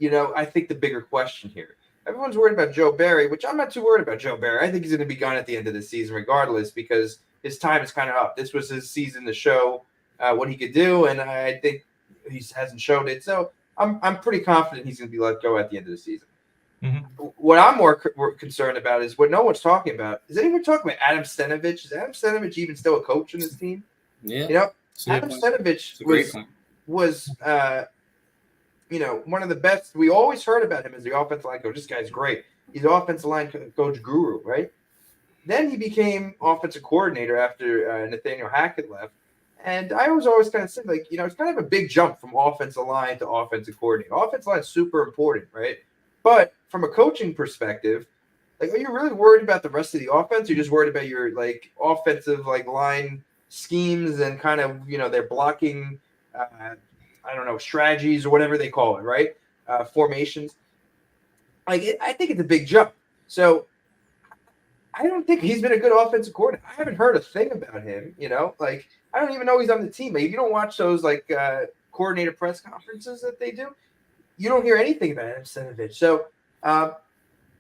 I think the bigger question here. Everyone's worried about Joe Barry, which I'm not too worried about Joe Barry. I think he's going to be gone at the end of the season regardless because his time is kind of up. This was his season to show what he could do, and I think he hasn't showed it. So I'm pretty confident he's going to be let go at the end of the season. Mm-hmm. What I'm more concerned about is what no one's talking about. Is anyone talking about Adam Stenavich? Is Adam Stenavich even still a coach in this team? Yeah. Adam Stenavich was one of the best. We always heard about him as the offensive line coach. This guy's great. He's an offensive line coach guru, right? Then he became offensive coordinator after Nathaniel Hackett left. And I was always kind of saying, it's kind of a big jump from offensive line to offensive coordinator. Offensive line is super important, right? But from a coaching perspective, are you really worried about the rest of the offense? Or you're just worried about your offensive line schemes and kind of their blocking, strategies or whatever they call it, right? Formations. I think it's a big jump. So I don't think he's been a good offensive coordinator. I haven't heard a thing about him. I don't even know he's on the team. If you don't watch those coordinator press conferences that they do, you don't hear anything about Adam Stenavich. So I'm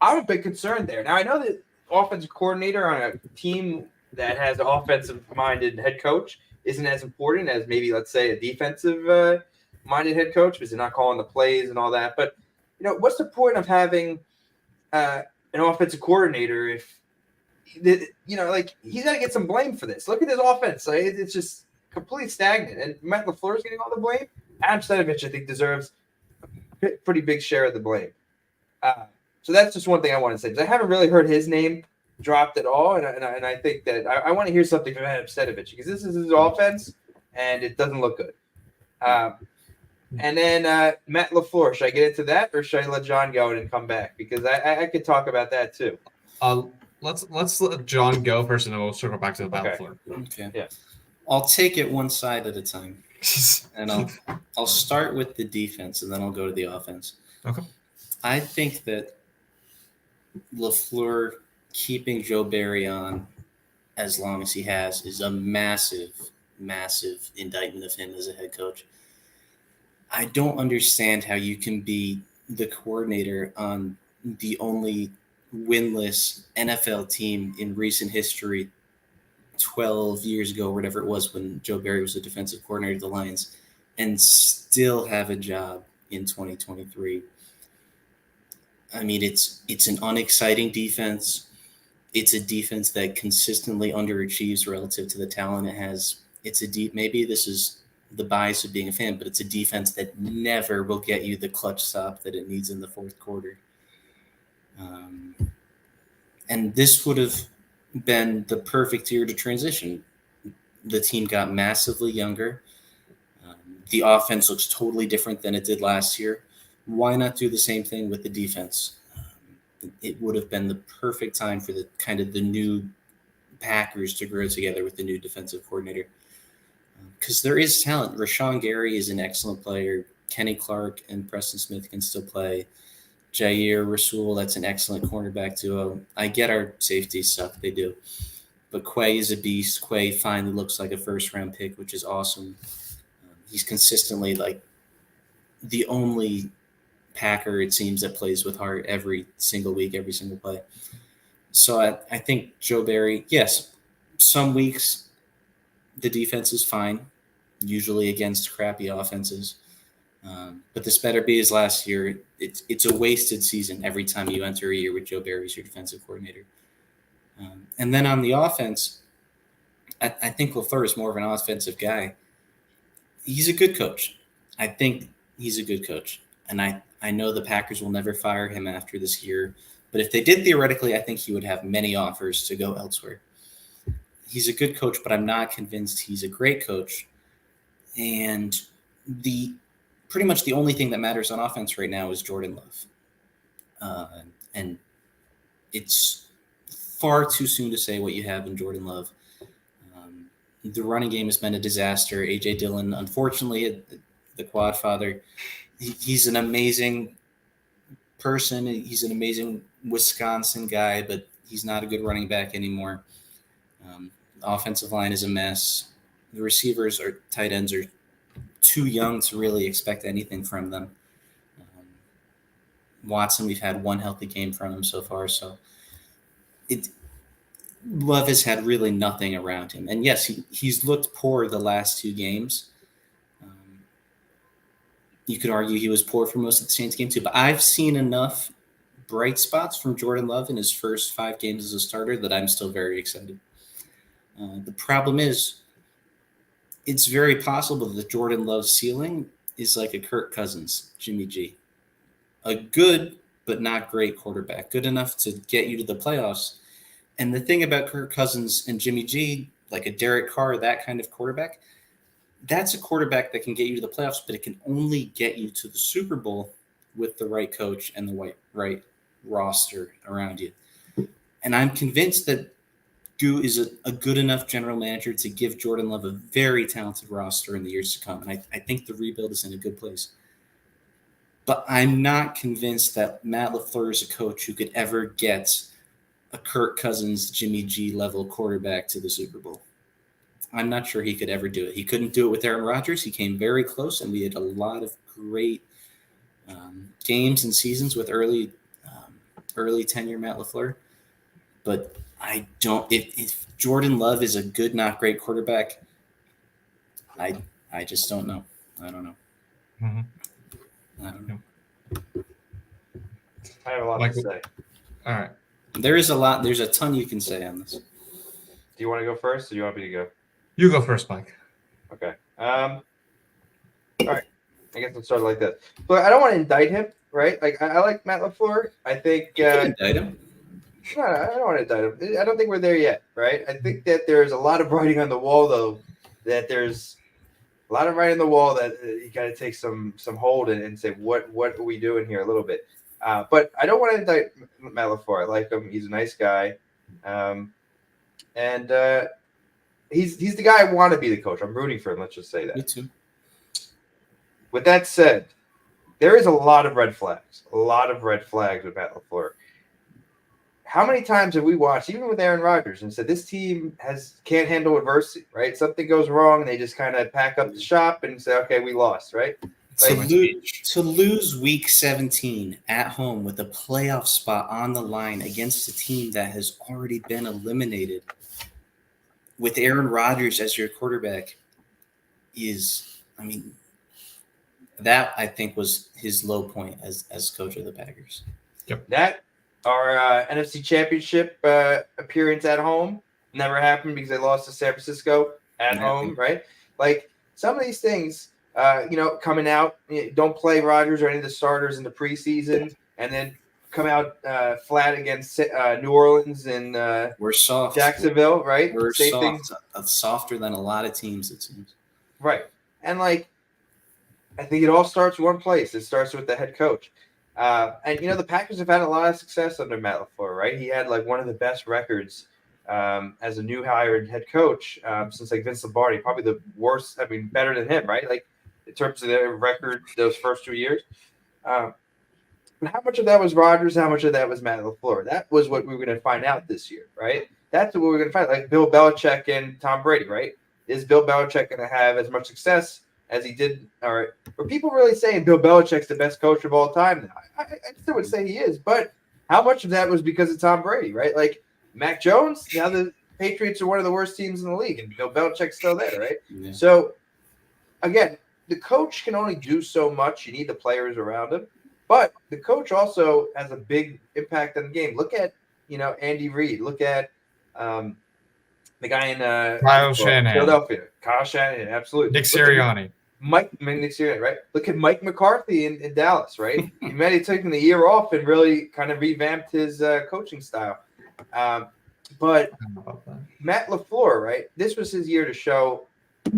a bit concerned there. Now I know that offensive coordinator on a team that has an offensive-minded head coach isn't as important as maybe, let's say, a defensive-minded head coach because they're not calling the plays and all that. But what's the point of having an offensive coordinator if he's got to get some blame for this? Look at his offense; it's just completely stagnant. And Matt Lafleur is getting all the blame. Adam Stenavich, I think, deserves a pretty big share of the blame. So that's just one thing I want to say because I haven't really heard his name dropped at all, and I think that I want to hear something from Adam Stenavich because this is his offense, and it doesn't look good. And then Matt Lafleur, should I get into that, or should I let John go and come back? Because I could talk about that too. Let's let John go first, and then we'll circle back to the Matt Lafleur. Okay. Yeah. I'll take it one side at a time, and I'll start with the defense, and then I'll go to the offense. Okay. I think that Lafleur keeping Joe Barry on as long as he has is a massive, massive indictment of him as a head coach. I don't understand how you can be the coordinator on the only winless NFL team in recent history 12 years ago, or whatever it was, when Joe Barry was the defensive coordinator of the Lions, and still have a job in 2023. I mean, it's an unexciting defense. It's a defense that consistently underachieves relative to the talent it has. Maybe this is the bias of being a fan, but it's a defense that never will get you the clutch stop that it needs in the fourth quarter. And this would have been the perfect year to transition. The team got massively younger. The offense looks totally different than it did last year. Why not do the same thing with the defense? It would have been the perfect time for the new Packers to grow together with the new defensive coordinator. Because there is talent. Rashawn Gary is an excellent player. Kenny Clark and Preston Smith can still play. Jair Rasul, that's an excellent cornerback duo. I get our safeties suck, they do. But Quay is a beast. Quay finally looks like a first-round pick, which is awesome. He's consistently like the only Packer, it seems, that plays with heart every single week, every single play. So I think Joe Barry, yes, some weeks the defense is fine, usually against crappy offenses. But this better be his last year. It's a wasted season every time you enter a year with Joe Barry as your defensive coordinator. And then on the offense, I think Lafleur is more of an offensive guy. He's a good coach. I think he's a good coach. And I know the Packers will never fire him after this year. But if they did, theoretically, I think he would have many offers to go elsewhere. He's a good coach, but I'm not convinced he's a great coach. And pretty much the only thing that matters on offense right now is Jordan Love. And it's far too soon to say what you have in Jordan Love. The running game has been a disaster. A.J. Dillon, unfortunately, the quad father, he's an amazing person. He's an amazing Wisconsin guy, but he's not a good running back anymore. The offensive line is a mess. The receivers or tight ends are too young to really expect anything from them. Watson, we've had one healthy game from him so far, so Love has had really nothing around him. And yes, he's looked poor the last two games. You could argue he was poor for most of the Saints game too, but I've seen enough bright spots from Jordan Love in his first 5 games as a starter that I'm still very excited. The problem is, it's very possible that Jordan Love's ceiling is like a Kirk Cousins, Jimmy G. A good but not great quarterback, good enough to get you to the playoffs. And the thing about Kirk Cousins and Jimmy G, like a Derek Carr, that kind of quarterback, that's a quarterback that can get you to the playoffs, but it can only get you to the Super Bowl with the right coach and the right roster around you. And I'm convinced that Goo is a good enough general manager to give Jordan Love a very talented roster in the years to come. And I think the rebuild is in a good place. But I'm not convinced that Matt Lafleur is a coach who could ever get a Kirk Cousins, Jimmy G level quarterback to the Super Bowl. I'm not sure he could ever do it. He couldn't do it with Aaron Rodgers. He came very close, and we had a lot of great games and seasons with early tenure Matt Lafleur. But I don't. If Jordan Love is a good, not great quarterback, I just don't know. I don't know. Mm-hmm. I don't know. I have a lot to say. All right. There's a ton you can say on this. Do you want to go first, or do you want me to go? You go first, Mike. Okay. All right. I guess let's start like this. But I don't want to indict him, right? Like I like Matt Lafleur. I think You can indict him. No, I don't want to indict him. I don't think we're there yet, right? I think that there's a lot of writing on the wall, though. That there's a lot of writing on the wall that you got to take some hold and say what are we doing here a little bit. But I don't want to indict Matt Lafleur. I like him. He's a nice guy, and he's the guy I want to be the coach. I'm rooting for him. Let's just say that. Me too. With that said, there is a lot of red flags. A lot of red flags with Matt Lafleur. How many times have we watched, even with Aaron Rodgers, and said this team can't handle adversity, right? Something goes wrong, and they just kind of pack up the shop and say, "Okay, we lost," right? To lose Week 17 at home with a playoff spot on the line against a team that has already been eliminated, with Aaron Rodgers as your quarterback, that I think was his low point as coach of the Packers. Yep. That. Our NFC Championship appearance at home never happened because they lost to San Francisco at home, right? Like some of these things, coming out, don't play Rodgers or any of the starters in the preseason, and then come out flat against New Orleans and we're soft. Jacksonville, right? We're softer than a lot of teams, it seems. Right. And I think it all starts one place. It starts with the head coach. And the Packers have had a lot of success under Matt Lafleur, right? He had one of the best records as a new hired head coach since Vince Lombardi, probably the worst. I mean, better than him, right? In terms of their record those first 2 years. But how much of that was Rodgers? How much of that was Matt Lafleur? That was what we were going to find out this year, right? That's what we were going to find. Like Bill Belichick and Tom Brady, right? Is Bill Belichick going to have as much success as he did? All right. Are people really saying Bill Belichick's the best coach of all time now? I still would say he is, but how much of that was because of Tom Brady, right? Mac Jones, now the Patriots are one of the worst teams in the league, and Bill Belichick's still there, right? Yeah. So, again, the coach can only do so much. You need the players around him, but the coach also has a big impact on the game. Look at, Andy Reid. Look at the guy in Kyle Shanahan. Philadelphia. Kyle Shanahan, absolutely. Nick Sirianni. Nick Sirianni, right? Look at Mike McCarthy in Dallas, right? He might have taken the year off and really kind of revamped his coaching style. But Matt Lafleur, right? This was his year to show,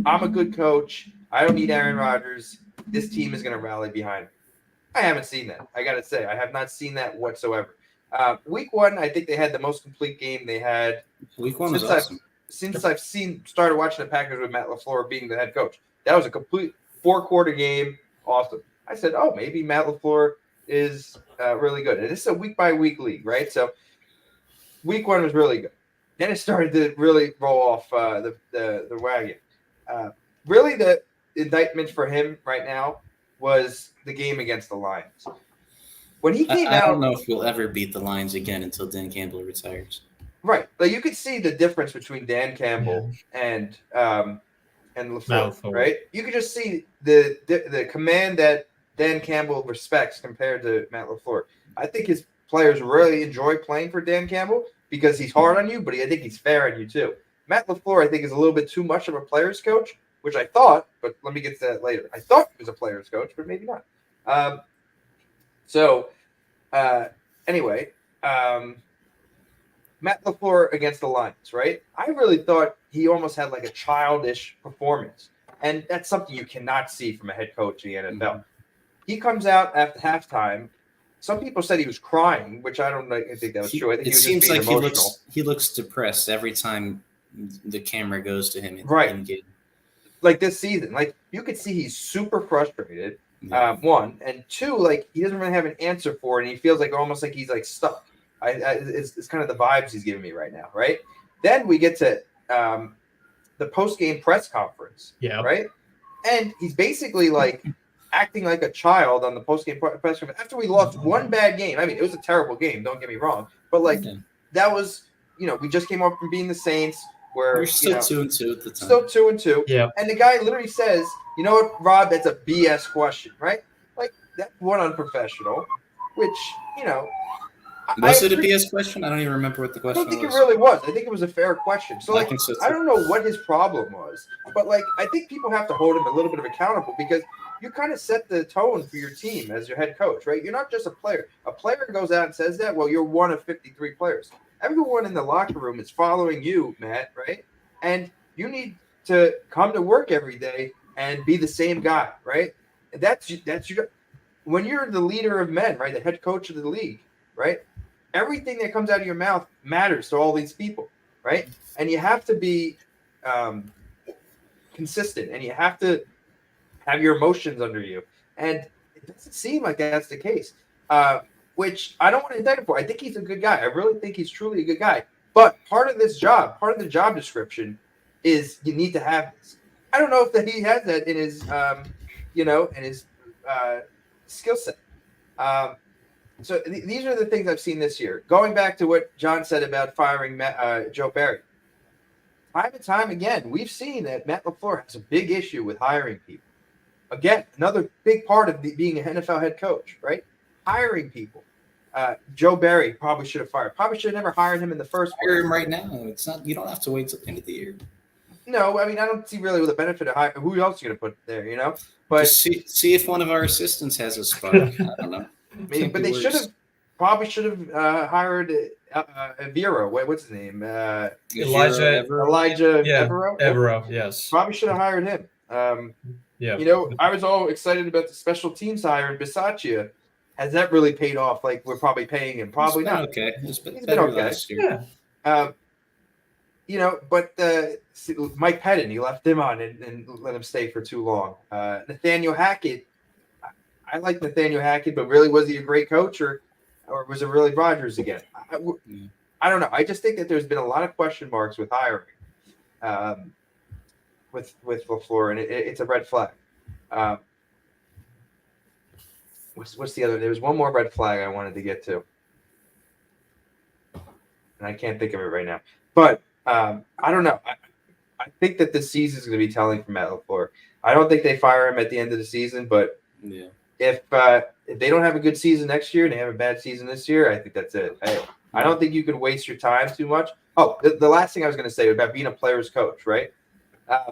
I'm a good coach. I don't need Aaron Rodgers. This team is going to rally behind me. I haven't seen that. I got to say, I have not seen that whatsoever. Week 1, I think they had the most complete game they had. Week 1 was awesome. Since I've started watching the Packers with Matt Lafleur being the head coach. That was a complete 4-quarter game. Awesome. I said, maybe Matt Lafleur is really good. And this is a week-by-week league, right? So week 1 was really good. Then it started to really roll off the wagon. Really, the indictment for him right now was the game against the Lions. When he came out, I don't know if we'll ever beat the Lions again until Dan Campbell retires. Right. You could see the difference between Dan Campbell and Lafleur, right? You could just see the command that Dan Campbell respects compared to Matt Lafleur. I think his players really enjoy playing for Dan Campbell because he's hard on you, but I think he's fair on you too. Matt Lafleur, I think, is a little bit too much of a player's coach, which I thought, but let me get to that later. I thought he was a player's coach, but maybe not. Anyway, Matt Lafleur against the Lions, right? I really thought he almost had a childish performance, and that's something you cannot see from a head coach in the NFL. Mm-hmm. He comes out after halftime. Some people said he was crying, which I don't think that was true. I think it seems like he looks depressed every time the camera goes to him. Like this season, you could see he's super frustrated. Yeah. 1 and 2, he doesn't really have an answer for it, and he feels almost like he's stuck. It's kind of the vibes he's giving me right now, right? Then we get to the post-game press conference, right? And he's basically acting like a child on the post-game press conference after we lost one bad game. I mean, it was a terrible game, don't get me wrong, but that was, we just came up from being the Saints. We're still 2-2 at the time. Still 2-2. Yeah. And the guy literally says, "You know what, Rob? That's a BS question, right? That's one unprofessional." Which, was it a BS question? I don't even remember what the question was. I don't think it really was. I think it was a fair question. So, I think so too. I don't know what his problem was, but I think people have to hold him a little bit of accountable because you kind of set the tone for your team as your head coach, right? You're not just a player. A player goes out and says that, well, you're one of 53 players. Everyone in the locker room is following you, Matt, right? And you need to come to work every day and be the same guy, right? And that's your when you're the leader of men, right? The head coach of the league, right? Everything that comes out of your mouth matters to all these people, right? And you have to be consistent, and you have to have your emotions under you. And it doesn't seem like that's the case, which I don't want to indict him for. I think he's a good guy. I really think he's truly a good guy. But part of the job description is you need to have this. I don't know if that he has that in his, in his skill set. So these are the things I've seen this year. Going back to what John said about firing Joe Barry. Time and time again, we've seen that Matt Lafleur has a big issue with hiring people. Again, another big part of being an NFL head coach, right? Hiring people. Joe Barry probably should have fired. Probably should have never hired him in the first place. Hire him right now. It's not. You don't have to wait till the end of the year. No, I mean I don't see really the benefit of hiring. Who else are you going to put there? But just see if one of our assistants has a spark. I don't know. Maybe, but they probably should have hired Vero. What's his name? Elijah Evero. Evero, yes. Probably should have hired him. I was all excited about the special teams hire in Bisaccia. Has that really paid off? Like we're probably paying him? Probably not. Okay, he's been okay. Last year. Yeah. But Mike Pettin, he left him on and let him stay for too long. Nathaniel Hackett, I like Nathaniel Hackett, but really was he a great coach or was it really Rodgers again? I don't know. I just think that there's been a lot of question marks with hiring with Lafleur, and it's a red flag. What's the other? There was one more red flag I wanted to get to, and I can't think of it right now. But I don't know. I think that this season is going to be telling for Matt Lafleur. I don't think they fire him at the end of the season, but if they don't have a good season next year and they have a bad season this year, I think that's it. I don't think you can waste your time too much. Oh, the last thing I was going to say about being a player's coach, right? I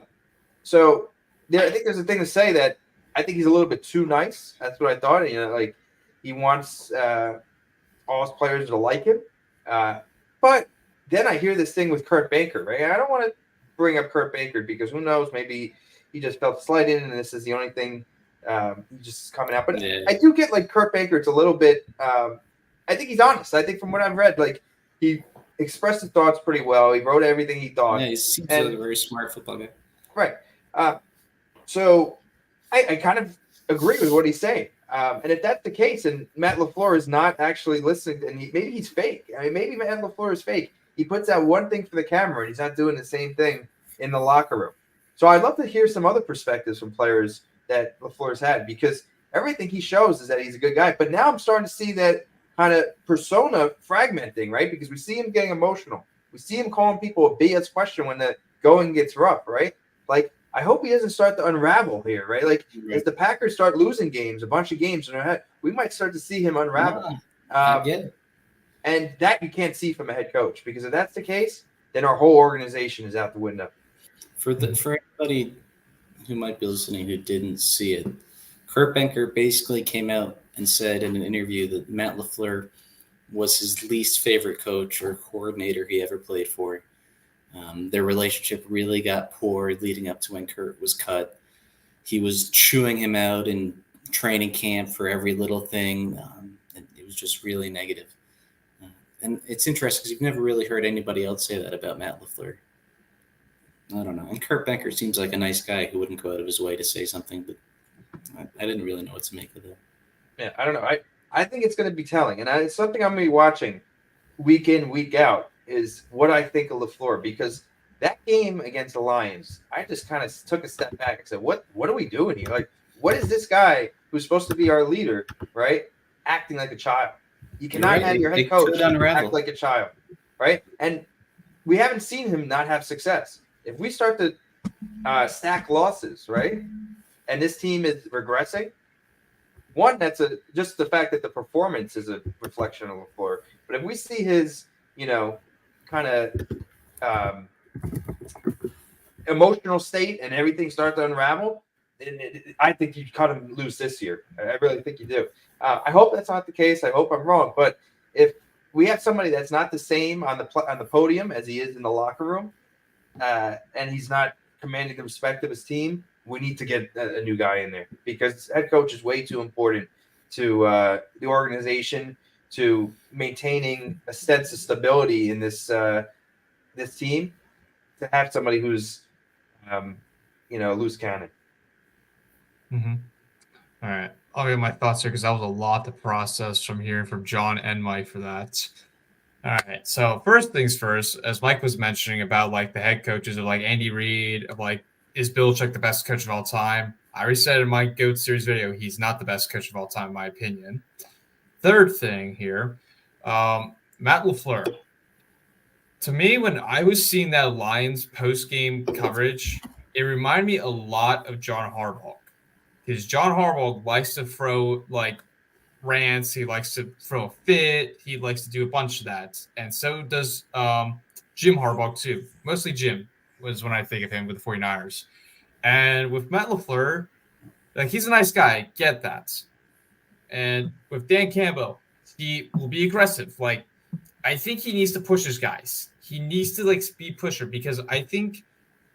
think there's a thing to say that I think he's a little bit too nice. That's what I thought. Like he wants all his players to like him. But then I hear this thing with Kurt Banker, right? And I don't want to bring up Kurt Banker because who knows? Maybe he just felt slighted and this is the only thing just coming out. But I do get like Kurt Banker. It's a little bit. I think he's honest. I think from what I've read, like he expressed his thoughts pretty well. He wrote everything he thought. Yeah, he seems like a very smart football guy. Right. So I kind of agree with what he's saying. And if that's the case, and Matt Lafleur is not actually listening, and maybe he's fake. I mean, maybe Matt Lafleur is fake. He puts out one thing for the camera, and he's not doing the same thing in the locker room. So I'd love to hear some other perspectives from players that Lafleur's had, because everything he shows is that he's a good guy. But now I'm starting to see that kind of persona fragmenting, right? Because we see him getting emotional. We see him calling people a BS question when the going gets rough, right? Like, I hope he doesn't start to unravel here, right? Like, as the Packers start losing games, a bunch of games in their head, we might start to see him unravel. And that you can't see from a head coach, because if that's the case, then our whole organization is out the window. For anybody who might be listening who didn't see it, Kurt Banker basically came out and said in an interview that Matt Lafleur was his least favorite coach or coordinator he ever played for. Their relationship really got poor leading up to when Kurt was cut. He was chewing him out in training camp for every little thing. And it was just really negative. And it's interesting because you've never really heard anybody else say that about Matt Lafleur. I don't know. And Kurt Banker seems like a nice guy who wouldn't go out of his way to say something, but I didn't really know what to make of it. Yeah, I don't know. I think it's going to be telling. And it's something I'm going to be watching week in, week out, is what I think of Lafleur. Because that game against the Lions, I just kind of took a step back and said, what are we doing here? Like, what is this guy who's supposed to be our leader, right, acting like a child? You cannot have your head coach act like a child, right? And we haven't seen him not have success. If we start to stack losses, right, and this team is regressing, one, that's just the fact that the performance is a reflection of Lafleur. But if we see his, kind of emotional state and everything start to unravel, I think you cut him loose this year. I really think you do. I hope that's not the case. I hope I'm wrong. But if we have somebody that's not the same on the podium as he is in the locker room, and he's not commanding the respect of his team, we need to get a new guy in there because head coach is way too important to the organization, to maintaining a sense of stability in this team. To have somebody who's loose cannon. Mm-hmm. All right. I'll get my thoughts here because that was a lot to process from hearing from John and Mike for that. All right. So first things first, as Mike was mentioning about like the head coaches of like Andy Reid, of like, is Belichick the best coach of all time? I already said in my GOAT series video, he's not the best coach of all time, in my opinion. Third thing here, Matt Lafleur. To me, when I was seeing that Lions post-game coverage, it reminded me a lot of John Harbaugh. Because John Harbaugh likes to throw like rants, he likes to throw a fit, he likes to do a bunch of that. And so does Jim Harbaugh too. Mostly Jim was when I think of him with the 49ers. And with Matt Lafleur, like he's a nice guy, get that. And with Dan Campbell, he will be aggressive. Like I think he needs to push his guys. He needs to like be pusher because I think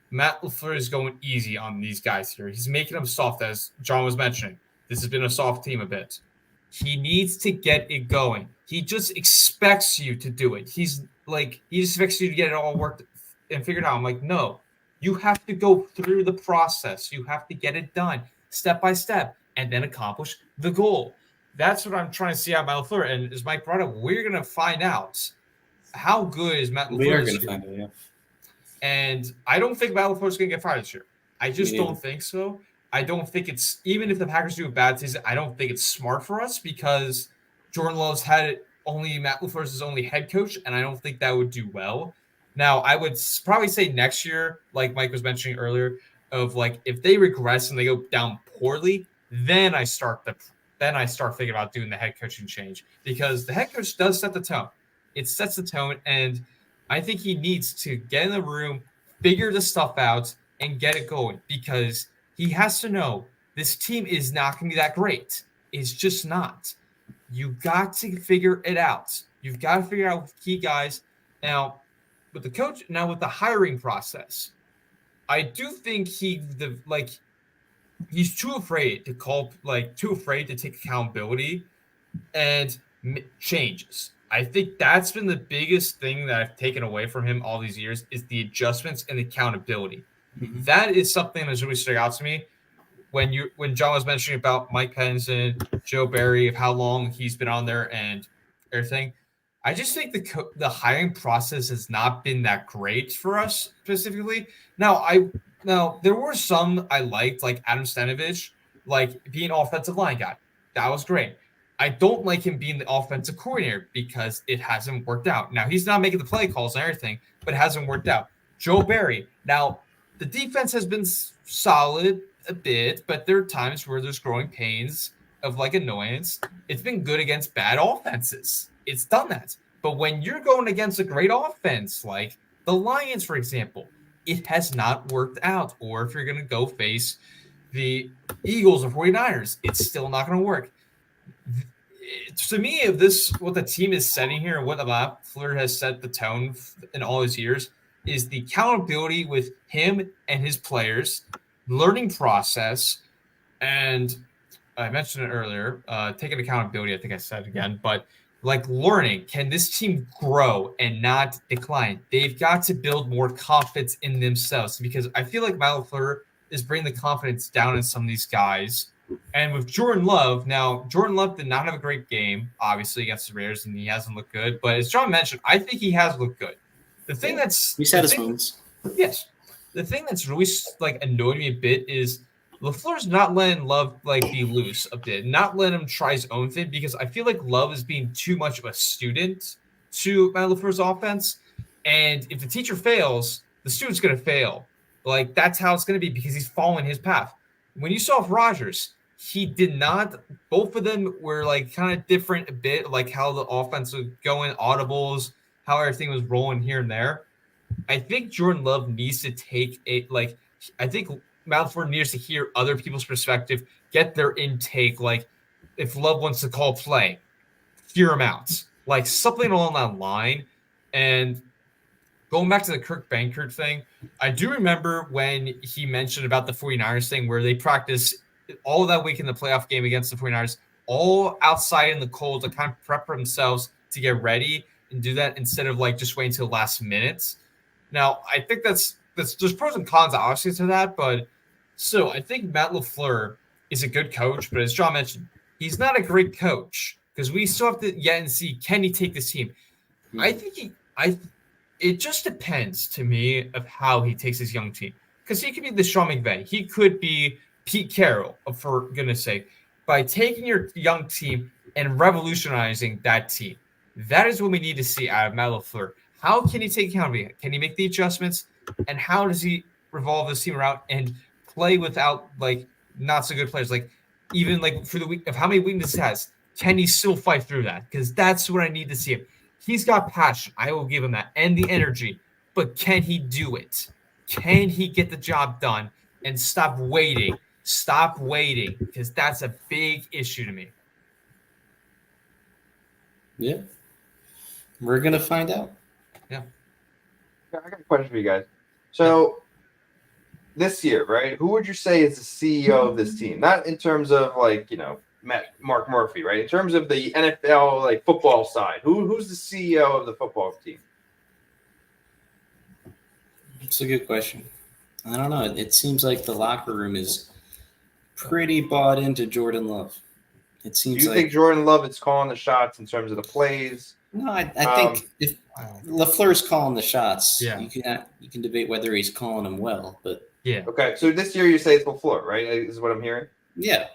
Matt Lafleur is going easy on these guys here. He's making them soft, as John was mentioning. This has been a soft team a bit. He needs to get it going. He just expects you to do it. He just expects you to get it all worked and figured out. I'm like, no, you have to go through the process. You have to get it done step by step and then accomplish the goal. That's what I'm trying to see out of Matt Lafleur. And as Mike brought up, we're going to find out how good is Matt Lafleur. We are going to find out, yeah. And I don't think Matt Lafleur is going to get fired this year. I just don't think so. I don't think it's, even if the Packers do a bad season, I don't think it's smart for us because Jordan Love's had Matt Lafleur's his only head coach, and I don't think that would do well. Now, I would probably say next year, like Mike was mentioning earlier, of like if they regress and they go down poorly, then I start thinking about doing the head coaching change because the head coach does set the tone. It sets the tone, and I think he needs to get in the room, figure the stuff out, and get it going because he has to know this team is not going to be that great. It's just not. You got to figure it out. You've got to figure out key guys. Now, with the coach, with the hiring process, I do think he's too afraid to take accountability and changes. I think that's been the biggest thing that I've taken away from him all these years is the adjustments and accountability. Mm-hmm. That is something that's really stuck out to me when John was mentioning about Mike Pennington, Joe Barry, of how long he's been on there and everything. I just think the hiring process has not been that great for us specifically. Now there were some I liked, like Adam Stenavich, like being offensive line guy. That was great. I don't like him being the offensive coordinator because it hasn't worked out. Now, he's not making the play calls and everything, but it hasn't worked out. Joe Barry. Now, the defense has been solid a bit, but there are times where there's growing pains of like annoyance. It's been good against bad offenses. It's done that. But when you're going against a great offense, like the Lions, for example, it has not worked out. Or if you're going to go face the Eagles or 49ers, it's still not going to work. To me, what the team is setting here, and what Matt Lafleur has set the tone in all his years, is the accountability with him and his players, learning process, and I mentioned it earlier, taking accountability, I think I said it again, but like learning, can this team grow and not decline? They've got to build more confidence in themselves because I feel like Matt Lafleur is bringing the confidence down in some of these guys. And with Jordan Love, now Jordan Love did not have a great game, obviously, against the Raiders, and he hasn't looked good. But as John mentioned, I think he has looked good. The thing he's had his moments. Yes. The thing that's really like annoyed me a bit is LaFleur's not letting Love like be loose a bit, not letting him try his own thing because I feel like Love is being too much of a student to Matt LaFleur's offense. And if the teacher fails, the student's going to fail. Like that's how it's going to be because he's following his path. When you saw Rodgers, he did not. Both of them were like kind of different a bit, like how the offense was going, audibles, how everything was rolling here and there. I think Jordan Love needs to take I think Matt Lafleur needs to hear other people's perspective, get their intake. Like, if Love wants to call play, hear him out. Like, something along that line. And going back to the Kirk Bankert thing, I do remember when he mentioned about the 49ers thing where they practice all of that week in the playoff game against the 49ers, all outside in the cold to kind of prep themselves to get ready and do that instead of like just waiting till the last minute. Now, I think that's there's pros and cons obviously to that, but still, I think Matt LaFleur is a good coach, but as John mentioned, he's not a great coach because we still have to yet and see can he take this team. I think it just depends to me of how he takes his young team. Because he could be the Sean McVay. He could be Pete Carroll, for goodness sake. By taking your young team and revolutionizing that team, that is what we need to see out of Matt LaFleur. How can he take accountability? Can he make the adjustments? And how does he revolve this team around and play without like not so good players? Like even like for the week of how many weaknesses he has, can he still fight through that? Because that's what I need to see him. He's got passion. I will give him that and the energy. But can he do it? Can he get the job done and stop waiting? Stop waiting because that's a big issue to me. Yeah. We're going to find out. Yeah. I got a question for you guys. So this year, right, who would you say is the CEO of this team? Not in terms of like, Mark Murphy, right? In terms of the NFL like football side, who's the CEO of the football team? It's a good question. I don't know. It seems like the locker room is pretty bought into Jordan Love. It seems Do you think Jordan Love is calling the shots in terms of the plays? No, I think if LaFleur's calling the shots, you can debate whether he's calling them well, but yeah. Okay, so this year you say it's LaFleur, right? Is what I'm hearing. Yeah.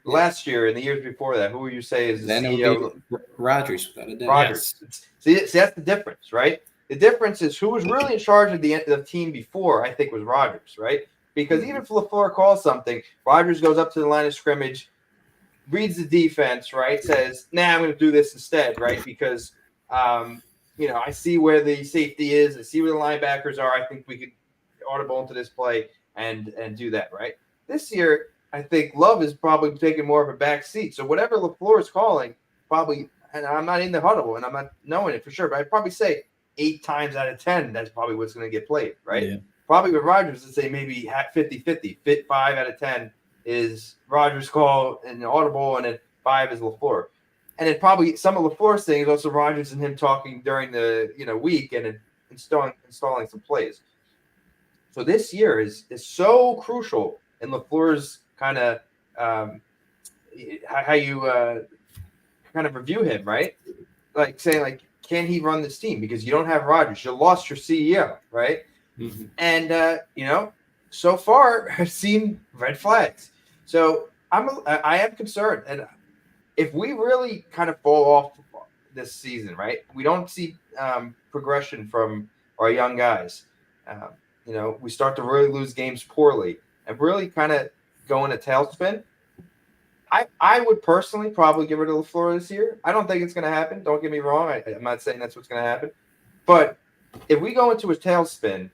Last year and the years before that, who would you say is the CEO? Rodgers, without a doubt. Rodgers. Yes. See, that's the difference, right? The difference is who was really in charge of the team before, I think, was Rodgers, right? Because even if LaFleur calls something, Rodgers goes up to the line of scrimmage, reads the defense, right? Says, I'm going to do this instead, right? Because, I see where the safety is. I see where the linebackers are. I think we could audible into this play and do that, right? This year, I think Love is probably taking more of a back seat. So whatever LaFleur is calling, probably, and I'm not in the huddle and I'm not knowing it for sure, but I'd probably say 8 times out of 10, that's probably what's going to get played, right? Yeah. Probably with Rodgers, I'd say maybe 50-50. 5 out of 10 is Rodgers' call and audible, and then 5 is LaFleur. And then probably some of LaFleur's things also Rodgers and him talking during the week and installing some plays. So this year is so crucial in LaFleur's kind of how you kind of review him, right? Like saying like, can he run this team? Because you don't have Rodgers, you lost your CEO, right? Mm-hmm. And so far I've seen red flags. So I am concerned, and if we really kind of fall off this season, right? We don't see progression from our young guys. We start to really lose games poorly and really kind of go in a tailspin. I would personally probably give it to LaFleur this year. I don't think it's going to happen. Don't get me wrong. I'm not saying that's what's going to happen. But if we go into a tailspin,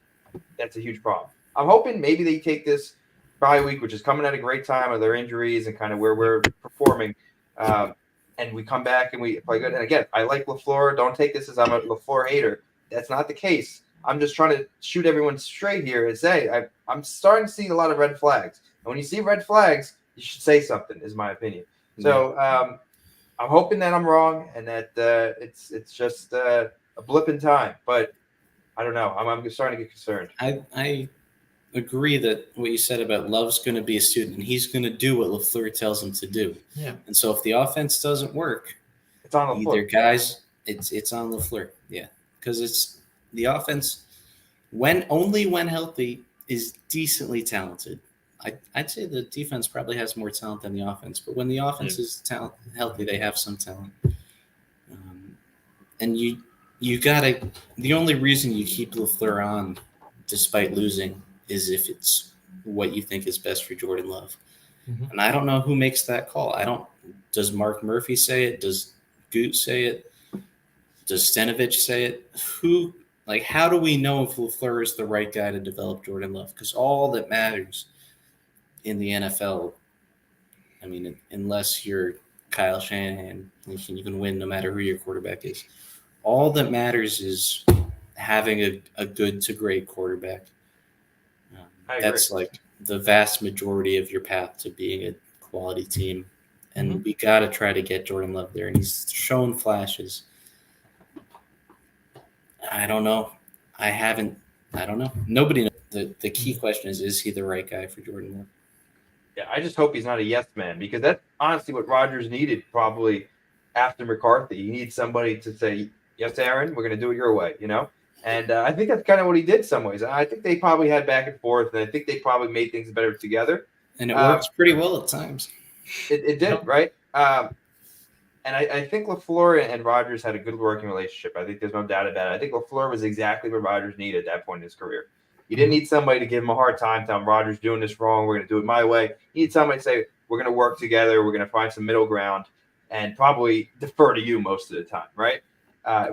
that's a huge problem. I'm hoping maybe they take this bye week, which is coming at a great time of their injuries and kind of where we're performing, and we come back and we play good. And again, I like LaFleur. Don't take this as I'm a LaFleur hater. That's not the case. I'm just trying to shoot everyone straight here and say I'm starting to see a lot of red flags. And when you see red flags, you should say something, is my opinion. So I'm hoping that I'm wrong and that it's just a blip in time. But I don't know. I'm starting to get concerned. I agree that what you said about Love's going to be a student and he's going to do what LaFleur tells him to do. Yeah. And so if the offense doesn't work, it's on LaFleur. Either guys, it's on LaFleur. Yeah, because it's the offense when healthy is decently talented. I'd say the defense probably has more talent than the offense, but when the offense is healthy, they have some talent. And you gotta. The only reason you keep LaFleur on, despite losing, is if it's what you think is best for Jordan Love. Mm-hmm. And I don't know who makes that call. Does Mark Murphy say it? Does Goot say it? Does Stenovich say it? How do we know if LaFleur is the right guy to develop Jordan Love? Because all that matters in the NFL, I mean, unless you're Kyle Shanahan, you can win no matter who your quarterback is. All that matters is having a good to great quarterback. That's like the vast majority of your path to being a quality team. And we got to try to get Jordan Love there. And he's shown flashes. I don't know. I don't know. Nobody knows. The key question is he the right guy for Jordan Love? Yeah, I just hope he's not a yes man, because that's honestly what Rodgers needed probably after McCarthy. He needs somebody to say, yes, Aaron, we're going to do it your way, you know? And I think that's kind of what he did some ways. I think they probably had back and forth, and I think they probably made things better together. And it works pretty well at times. It did, right? And I think LaFleur and Rodgers had a good working relationship. I think there's no doubt about it. I think LaFleur was exactly what Rodgers needed at that point in his career. You didn't need somebody to give him a hard time, tell him Rodgers doing this wrong, we're going to do it my way. You need somebody to say, we're going to work together, we're going to find some middle ground, and probably defer to you most of the time, right?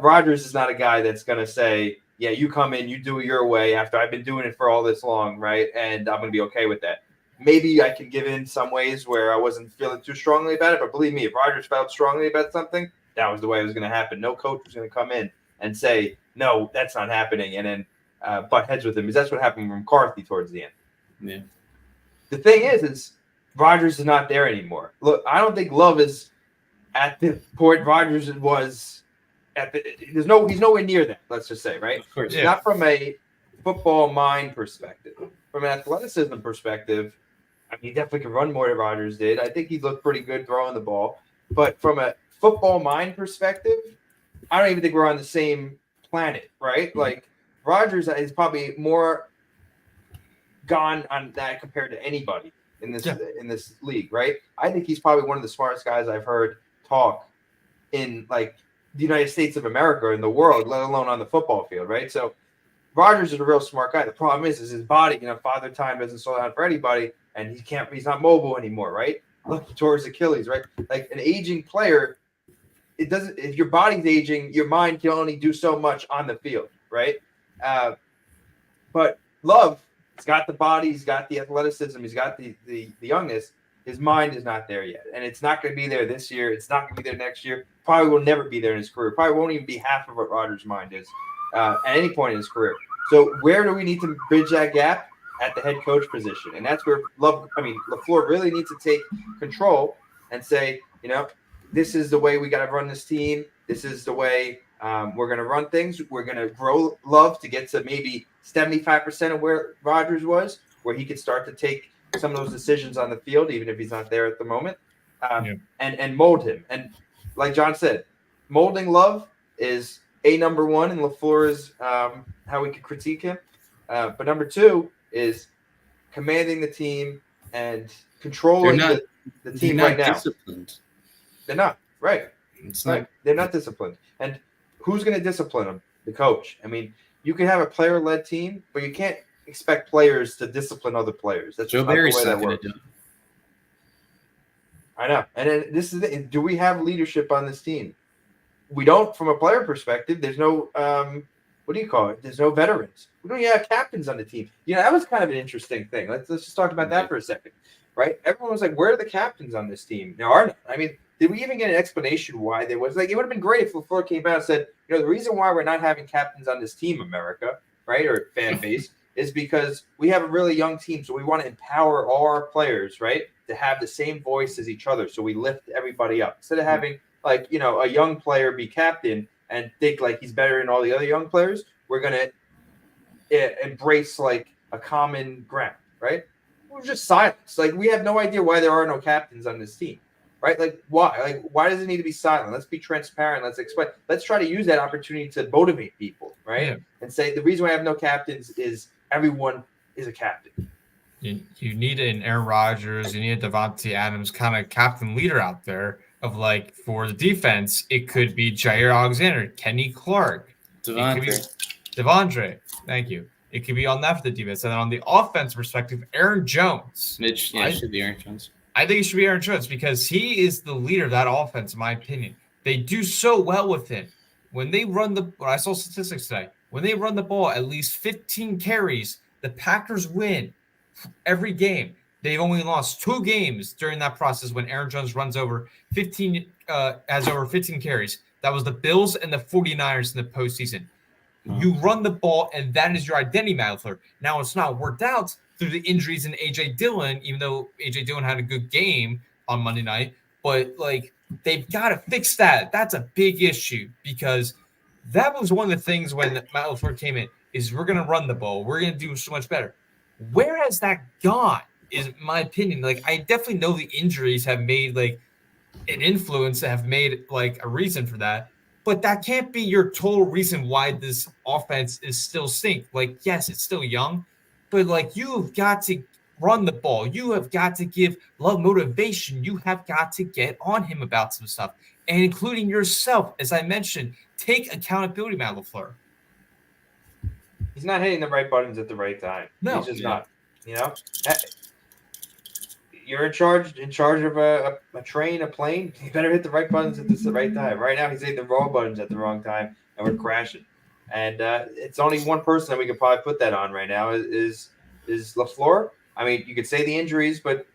Rodgers is not a guy that's going to say, yeah, you come in, you do it your way after I've been doing it for all this long, right? And I'm going to be okay with that. Maybe I can give in some ways where I wasn't feeling too strongly about it, but believe me, if Rodgers felt strongly about something, that was the way it was going to happen. No coach was going to come in and say, no, that's not happening, and then butt heads with him, because that's what happened with McCarthy towards the end. Yeah. The thing is Rodgers is not there anymore. Look, I don't think Love is at the point Rodgers was at. He's nowhere near that. Let's just say, right? Of course, yeah. Not from a football mind perspective, from an athleticism perspective. I mean, he definitely can run more than Rodgers did. I think he looked pretty good throwing the ball, but from a football mind perspective, I don't even think we're on the same planet, right? Like Rodgers is probably more gone on that compared to anybody in this league, right? I think he's probably one of the smartest guys I've heard talk in like the United States of America or in the world, let alone on the football field, right? So Rodgers is a real smart guy. The problem is his body, father time doesn't slow down for anybody, and he's not mobile anymore, right? Look towards Achilles, right? Like an aging player, it doesn't. If your body's aging, your mind can only do so much on the field, right? But Love, he's got the body, he's got the athleticism, he's got the youngness. His mind is not there yet, and it's not going to be there this year. It's not going to be there next year. Probably will never be there in his career. Probably won't even be half of what Rodgers' mind is at any point in his career. So where do we need to bridge that gap? At the head coach position, and that's where LaFleur really needs to take control and say, this is the way we got to run this team. This is the way we're going to run things. We're going to grow Love to get to maybe 75% of where Rodgers was, where he could start to take some of those decisions on the field, even if he's not there at the moment, and mold him. And like John said, molding Love is number one, and LaFleur is how we could critique him. But number two is commanding the team and controlling the team right now. Disciplined. They're not, right. Right. They're not disciplined. And who's going to discipline them? The coach. I mean, you can have a player-led team, but you can't expect players to discipline other players. That's Joe not Barry's the way that not going works. to do it. I know. And then this is do we have leadership on this team? We don't from a player perspective. There's no what do you call it? There's no veterans. We don't even have captains on the team. That was kind of an interesting thing. Let's just talk about that for a second, right? Everyone was like, where are the captains on this team? There are none. I mean, did we even get an explanation why there was? Like, it would have been great if LaFleur came out and said, the reason why we're not having captains on this team, America, right, or fan base, is because we have a really young team, so we want to empower all our players, right, to have the same voice as each other, so we lift everybody up. Instead of having, like, a young player be captain and think like he's better than all the other young players, we're going to embrace like a common ground, right? We're just silence. Like, we have no idea why there are no captains on this team, right? Like, why? Like, why does it need to be silent? Let's be transparent. Let's explain. Let's try to use that opportunity to motivate people, right? Yeah. And say the reason why I have no captains is everyone is a captain. You need an Aaron Rodgers, you need a Devontae Adams kind of captain leader out there of like for the defense. It could be Jair Alexander, Kenny Clark, Devondre. Thank you. It could be on that for the defense. And then on the offense perspective, Aaron Jones. It should be Aaron Jones. I think it should be Aaron Jones because he is the leader of that offense, in my opinion. They do so well with him. When I saw statistics today, when they run the ball at least 15 carries, the Packers win every game. They've only lost 2 games during that process when Aaron Jones runs over 15, has over 15 carries. That was the Bills and the 49ers in the postseason. You run the ball, and that is your identity, Matt Lafleur. Now, it's not worked out through the injuries in A.J. Dillon, even though A.J. Dillon had a good game on Monday night. But, like, they've got to fix that. That's a big issue because that was one of the things when Matt Lafleur came in is we're going to run the ball. We're going to do so much better. Where has that gone is my opinion. Like, I definitely know the injuries have made, like, an influence, have made, like, a reason for that. But that can't be your total reason why this offense is still synced. Like, yes, it's still young, but like you've got to run the ball. You have got to give Love motivation. You have got to get on him about some stuff, and including yourself, as I mentioned, take accountability, Matt Lafleur. He's not hitting the right buttons at the right time. No, he's just not. You know, you're in charge of a train, a plane. You better hit the right buttons at the right time. Right now, he's hitting the wrong buttons at the wrong time, and we're crashing. And it's only one person that we could probably put that on right now is Lafleur. I mean, you could say the injuries, but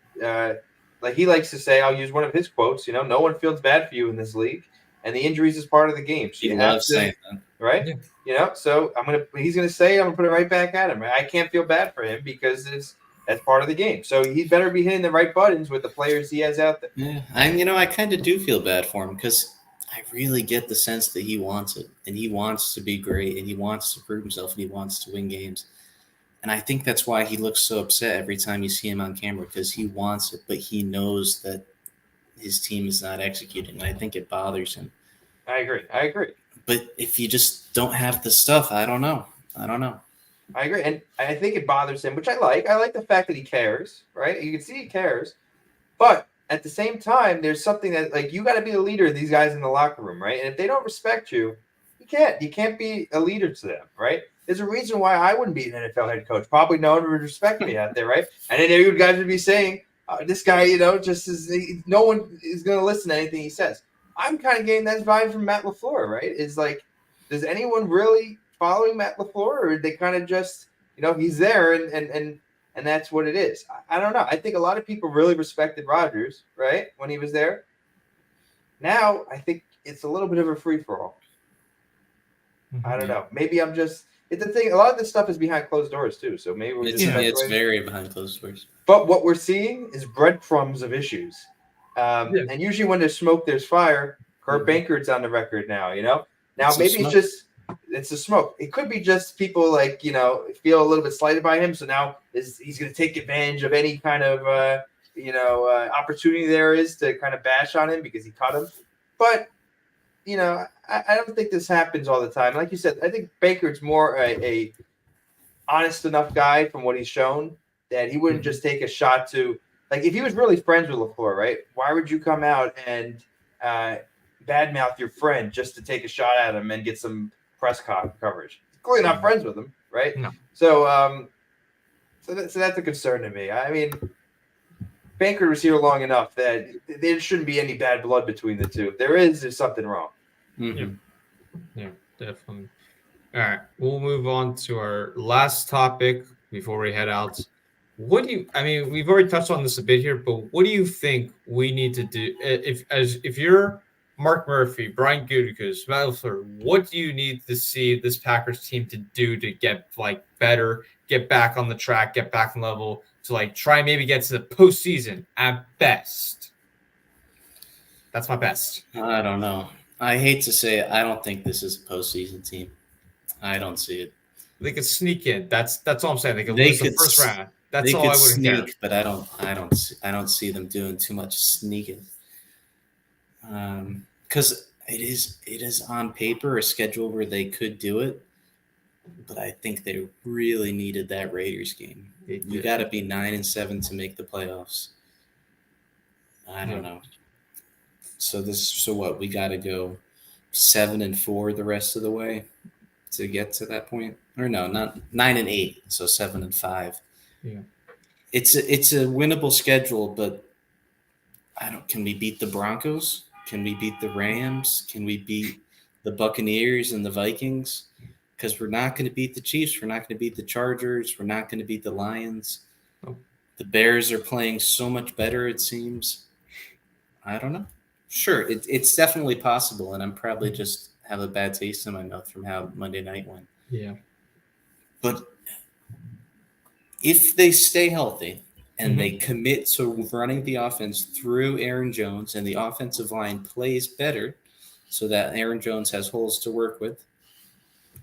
like he likes to say, I'll use one of his quotes. You know, no one feels bad for you in this league, and the injuries is part of the game. So he loves saying that, right? Yeah. You know, so he's gonna say, I'm gonna put it right back at him. I can't feel bad for him because that's part of the game. So he better be hitting the right buttons with the players he has out there. Yeah, I kind of do feel bad for him because I really get the sense that he wants it, and he wants to be great, and he wants to prove himself, and he wants to win games. And I think that's why he looks so upset every time you see him on camera, because he wants it, but he knows that his team is not executing. And I think it bothers him. I agree. But if you just don't have the stuff, I don't know. I agree. And I think it bothers him, which I like. I like the fact that he cares, right? You can see he cares. But at the same time, there's something that, like, you got to be a leader of these guys in the locker room, right? And if they don't respect you, you can't be a leader to them, right? There's a reason why I wouldn't be an NFL head coach. Probably no one would respect me out there, right? And then you guys would be saying, this guy, no one is going to listen to anything he says. I'm kind of getting that vibe from Matt Lafleur, right? Is like, does anyone really following Matt Lafleur, or they kind of just, he's there and that's what it is? I don't know. I think a lot of people really respected Rodgers, right, when he was there. Now I think it's a little bit of a free for all. Mm-hmm. I don't know. Maybe I'm just. It's the thing. A lot of this stuff is behind closed doors too. So maybe we're just. It's very behind closed doors. But what we're seeing is breadcrumbs of issues. And usually when there's smoke, there's fire. Kurt Banker's on the record now. Now maybe it's the smoke. It could be just people feel a little bit slighted by him. So now he's going to take advantage of any kind of opportunity there is to kind of bash on him because he cut him. But I don't think this happens all the time. Like you said, I think Baker's more a honest enough guy from what he's shown that he wouldn't just take a shot to, like, if he was really friends with Lafleur, right? Why would you come out and badmouth your friend just to take a shot at him and get some press coverage? Clearly not friends with him, right? No. So that's a concern to me. I mean, Banker was here long enough that there shouldn't be any bad blood between the two. If there's something wrong. Mm-hmm. Yeah, definitely. All right, we'll move on to our last topic before we head out. We've already touched on this a bit here, but what do you think we need to do if you're Mark Murphy, Brian Gutekunst, Matt Lafleur, what do you need to see this Packers team to do to get better, get back on the track, get back on level, to try maybe get to the postseason at best? That's my best. I don't know. I hate to say it, I don't think this is a postseason team. I don't see it. They could sneak in. That's all I'm saying. They could lose the first round. That's all I would sneak, care. But I don't see them doing too much sneaking. Because it is on paper a schedule where they could do it, but I think they really needed that Raiders game. You got to be 9-7 to make the playoffs. I don't know. So what? We got to go 7-4 the rest of the way to get to that point, or no, not 9-8. So 7-5. Yeah, it's a winnable schedule, but can we beat the Broncos? Can we beat the Rams? Can we beat the Buccaneers and the Vikings? Because we're not going to beat the Chiefs. We're not going to beat the Chargers. We're not going to beat the Lions. Oh. The Bears are playing so much better, it seems. I don't know. Sure, it's definitely possible, and I'm probably just have a bad taste in my mouth from how Monday night went. Yeah. But if they stay healthy and Mhm. they commit to running the offense through Aaron Jones and the offensive line plays better so that Aaron Jones has holes to work with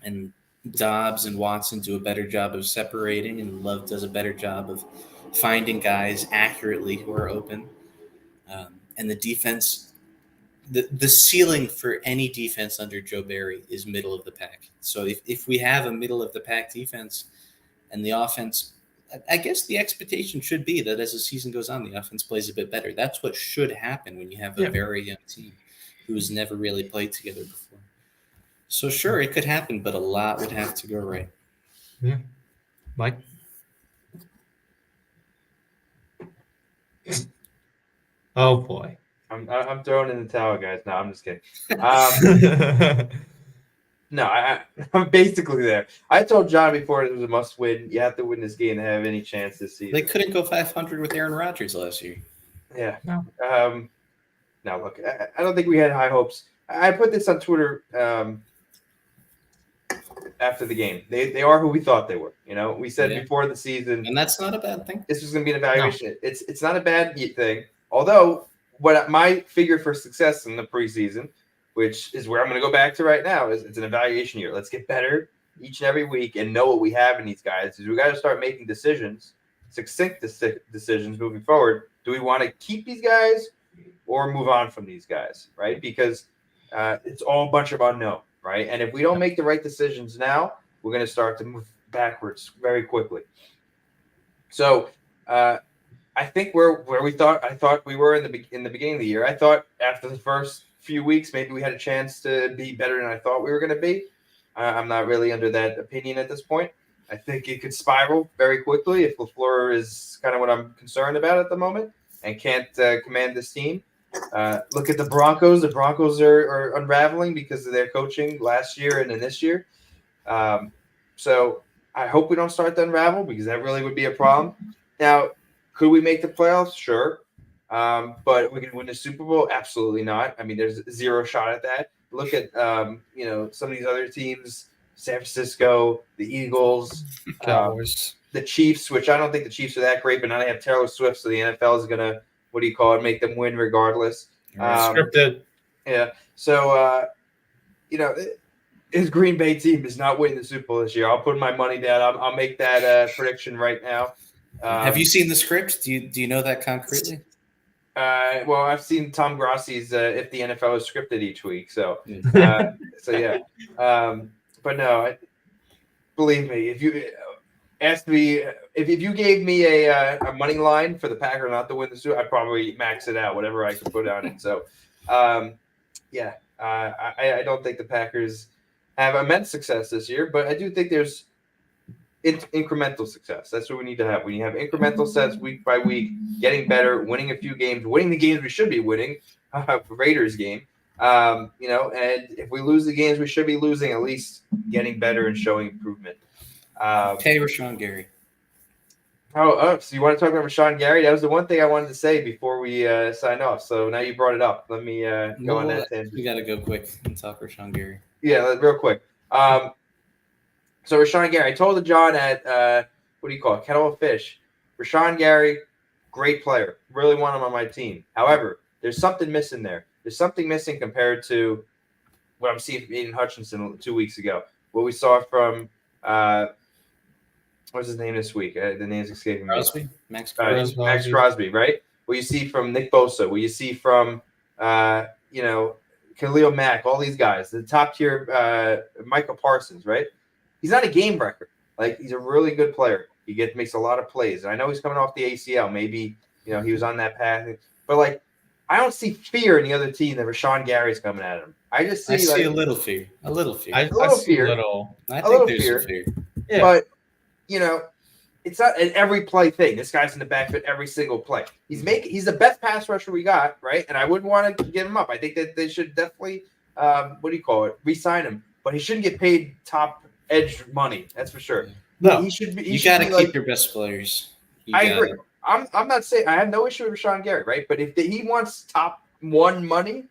and Dobbs and Watson do a better job of separating and Love does a better job of finding guys accurately who are open. And the defense, the ceiling for any defense under Joe Barry is middle of the pack. So if we have a middle of the pack defense and the offense, I guess the expectation should be that as the season goes on, the offense plays a bit better. That's what should happen when you have a very young team who has never really played together before. So sure, it could happen, but a lot would have to go right. Yeah. Mike? Oh, boy. I'm throwing in the towel, guys. No, I'm just kidding. No, I'm basically there. I told John before it was a must-win. You have to win this game to have any chance this season. They couldn't go 500 with Aaron Rodgers last year. Yeah. No. No, look, I don't think we had high hopes. I put this on Twitter after the game. They are who we thought they were. You know, we said before the season, and that's not a bad thing. This was going to be an evaluation. No. It's not a bad thing. Although, what my figure for success in the preseason, which is where I'm going to go back to right now, is it's an evaluation year. Let's get better each and every week and know what we have in these guys. Is we got to start making decisions, succinct decisions moving forward. Do we want to keep these guys or move on from these guys, right? Because it's all a bunch of unknown, right? And if we don't make the right decisions now, we're going to start to move backwards very quickly. So I think I thought we were in the beginning of the year. I thought after the first few weeks, maybe we had a chance to be better than I thought we were going to be. I'm not really under that opinion at this point. I think it could spiral very quickly if Lafleur is kind of what I'm concerned about at the moment and can't command this team. Look at the Broncos. The Broncos are unraveling because of their coaching last year and then this year. So I hope we don't start to unravel because that really would be a problem. Now, could we make the playoffs? Sure. But we can win the Super Bowl? Absolutely not. I mean, there's zero shot at that. Look at some of these other teams, San Francisco, the Eagles, Cowboys, the Chiefs, which I don't think the Chiefs are that great, but now they have Taylor Swift, so the NFL is going to, make them win regardless. Scripted. Yeah. So, his Green Bay team is not winning the Super Bowl this year. I'll put my money down. I'll make that prediction right now. Have you seen the script? Do you know that concretely? Well, I've seen Tom Grassi's "If the NFL is Scripted" each week, so yeah. But no, believe me, if you asked me, if you gave me a money line for the Packers not to win the Super, I'd probably max it out, whatever I could put on it. So, I don't think the Packers have immense success this year, but I do think there's incremental success. That's what we need to have. When you have incremental sets week by week, getting better, winning a few games, winning the games we should be winning, Raiders game, and if we lose the games we should be losing, at least getting better and showing improvement. Hey, Rashawn Gary. So you want to talk about Rashawn Gary? That was the one thing I wanted to say before we sign off. So now you brought it up. Let me go on that tangent. We got to go quick and talk Rashawn Gary. Yeah, real quick. So Rashawn Gary, I told John at Kettle of Fish. Rashawn Gary, great player. Really want him on my team. However, there's something missing there. There's something missing compared to what I'm seeing from Aiden Hutchinson 2 weeks ago. What we saw from what's his name this week? The name's escaping me. Crosby? Max Crosby. Max Crosby, right? What you see from Nick Bosa. What you see from Khalil Mack. All these guys. The top tier Michael Parsons, right? He's not a game wrecker. Like, he's a really good player. He makes a lot of plays. And I know he's coming off the ACL. Maybe, he was on that path. But, I don't see fear in the other team that Rashawn Gary's coming at him. I just see, a little fear. A little fear. I see a little. I think there's some fear. Yeah. But, it's not an every play thing. This guy's in the backfield every single play. He's the best pass rusher we got, right? And I wouldn't want to give him up. I think that they should definitely, re-sign him. But he shouldn't get paid top edge money. That's for sure. No, he should be. You got to keep your best players. I agree. I'm not saying I have no issue with Rashawn Gary, right? But if he wants top 1 money,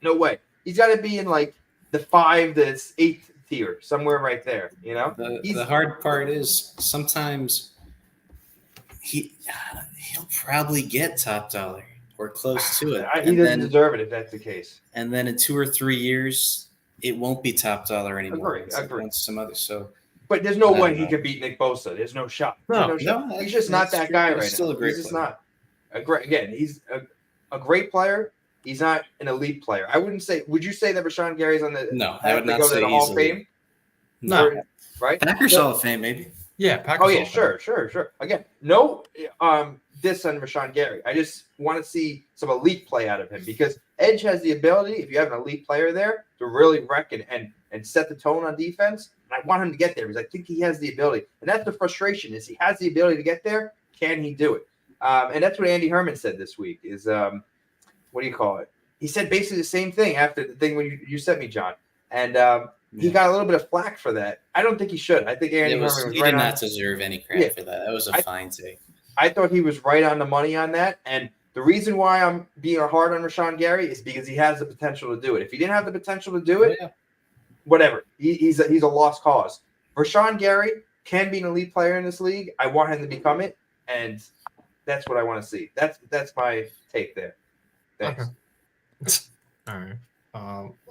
no way. He's got to be in like the 5 to 8th tier, somewhere right there. You know, the hard part is sometimes he'll probably get top dollar or close to it. He doesn't deserve it if that's the case. And then in 2 or 3 years, it won't be top dollar anymore. Agree. Once some other But there's no way he could beat Nick Bosa. There's no shot. No, he's just not that guy right now. He's just not a great. Again, he's a great player. He's not an elite player. I wouldn't say. Would you say that Rashawn Gary's on the? No, I would not go say to the Hall of Fame. No, right? Packers Hall of Fame, maybe. Yeah, Packers. Oh yeah, sure. Again, no, diss on Rashawn Gary. I just want to see some elite play out of him because Edge has the ability. If you have an elite player there, to really wreck and set the tone on defense. And I want him to get there because I think he has the ability. And that's the frustration is he has the ability to get there. Can he do it? And that's what Andy Herman said this week is, what do you call it? He said basically the same thing after the thing when you sent me, John. And he got a little bit of flack for that. I don't think he should. I think Andy Herman was he right did on. not deserve any credit for that. That was a fine take. I thought he was right on the money on that. And the reason why I'm being hard on Rashawn Gary is because he has the potential to do it. If he didn't have the potential to do it, whatever. He's a lost cause. Rashawn Gary can be an elite player in this league. I want him to become it, and that's what I want to see. That's my take there. Thanks. Okay. All right.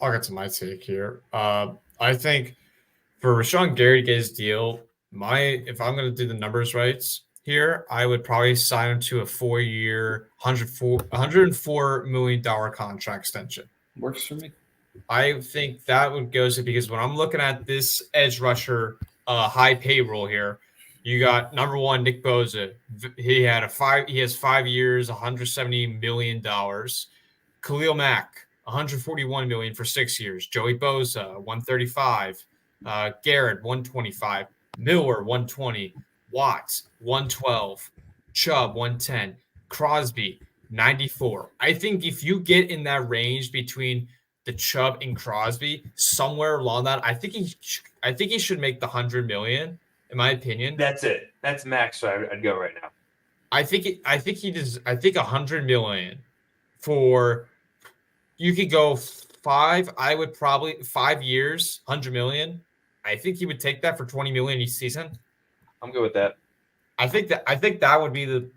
I'll get to my take here. I think for Rashawn Gary to get his deal, if I'm going to do the numbers right here, I would probably sign him to a 4-year, $104 million contract extension. Works for me. I think that would go to because when I'm looking at this edge rusher high payroll here, you got number 1 Nick Bosa. He has 5 years, $170 million. Khalil Mack, $141 million for 6 years. Joey Bosa, $135. Garrett, $125. Miller, $120. Watts, $112. Chubb, $110. Crosby, $94. I think if you get in that range between the Chubb and Crosby, somewhere along that, I think he should make the $100 million. In my opinion, that's it. That's max. So I'd go right now. I think $100 million for you could go 5. I would probably 5 years, $100 million. I think he would take that for $20 million each season. I'm good with that. I think that would be the.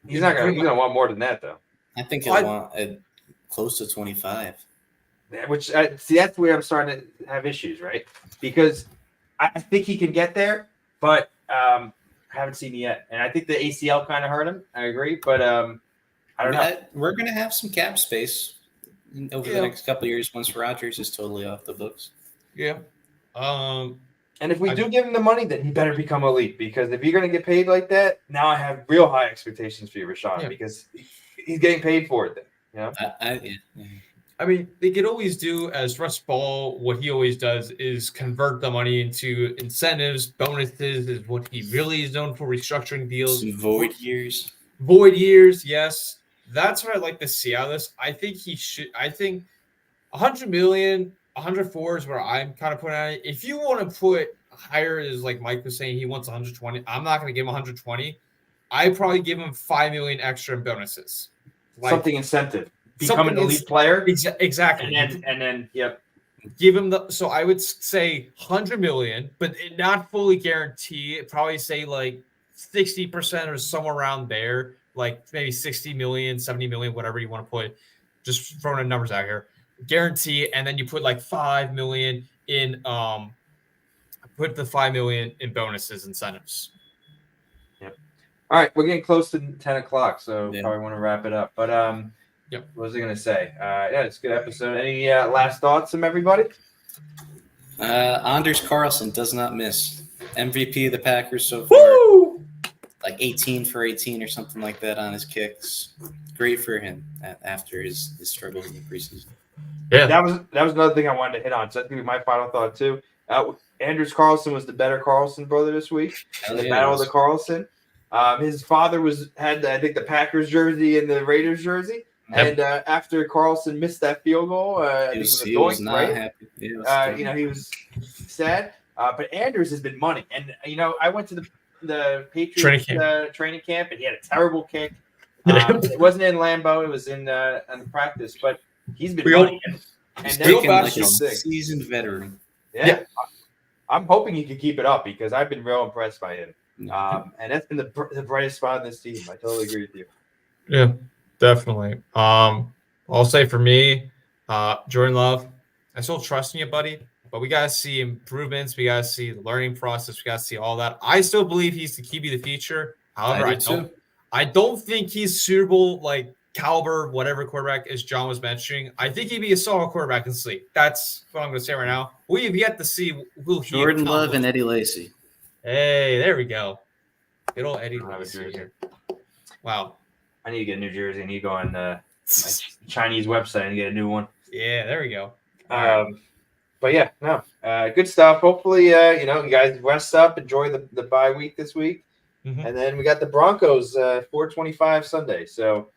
He's not gonna want more than that though. I think he'll want close to 25. Which that's where I'm starting to have issues, right? Because I think he can get there, but I haven't seen it yet. And I think the ACL kind of hurt him. I agree, but I don't know. We're going to have some cap space over the next couple of years once Rodgers is totally off the books. Yeah. And if we do give him the money, then he better become elite. Because if you're going to get paid like that, now I have real high expectations for you, Rashawn, because he's getting paid for it then. You know? I mean, they could always do, as Russ Ball, what he always does is convert the money into incentives, bonuses, is what he really is known for, restructuring deals. Some void years. Void years, yes. That's what I'd like to see out of this. I think $100 million, 104 is where I'm kind of putting on it. If you want to put higher, as like Mike was saying, he wants 120. I'm not going to give him 120. I probably give him $5 million extra in bonuses. Something incentive. Become an elite player. Exactly. And then give him so I would say 100 million, but not fully guarantee. Probably say like 60% or somewhere around there, like maybe 60 million, 70 million, whatever you want to put. Just throwing the numbers out here. Guarantee, and then you put like 5 million in put the 5 million in bonuses, incentives. Yep. All right, we're getting close to 10 o'clock, so probably want to wrap it up. But what was I going to say? It's a good episode. Any last thoughts from everybody? Anders Carlson does not miss. MVP of the Packers so far. Woo! Like 18 for 18 or something like that on his kicks. Great for him after his struggles in the preseason. Yeah, that was another thing I wanted to hit on. So that's going to be my final thought too. Anders Carlson was the better Carlson brother this week. The battle of the Carlson. His father had I think the Packers jersey and the Raiders jersey. Yep. And after Carlson missed that field goal, he was not happy. He was sad. But Anders has been money, and I went to the Patriots training camp, and he had a terrible kick. It wasn't in Lambeau; it was in the practice. But he's been running it, and Speaking like a seasoned veteran. Yeah. I'm hoping he can keep it up because I've been real impressed by him. And that's been the brightest spot in this team. I totally agree with you. Yeah, definitely. I'll say for me, Jordan Love, I still trust in you, buddy, but we got to see improvements. We got to see the learning process. We got to see all that. I still believe he's the QB of the future. However, I don't think he's suitable, like caliber, whatever quarterback as John was mentioning. I think he'd be a solid quarterback in the league. That's what I'm going to say right now. We have yet to see who he Jordan Love and Eddie Lacy. Hey, there we go. Good old Eddie Lacy here. Wow. I need to get a New Jersey. I need to go on my Chinese website and get a new one. Yeah, there we go. But yeah, no, good stuff. Hopefully, you guys rest up, enjoy the bye week this week, and then we got the Broncos 4:25 Sunday. So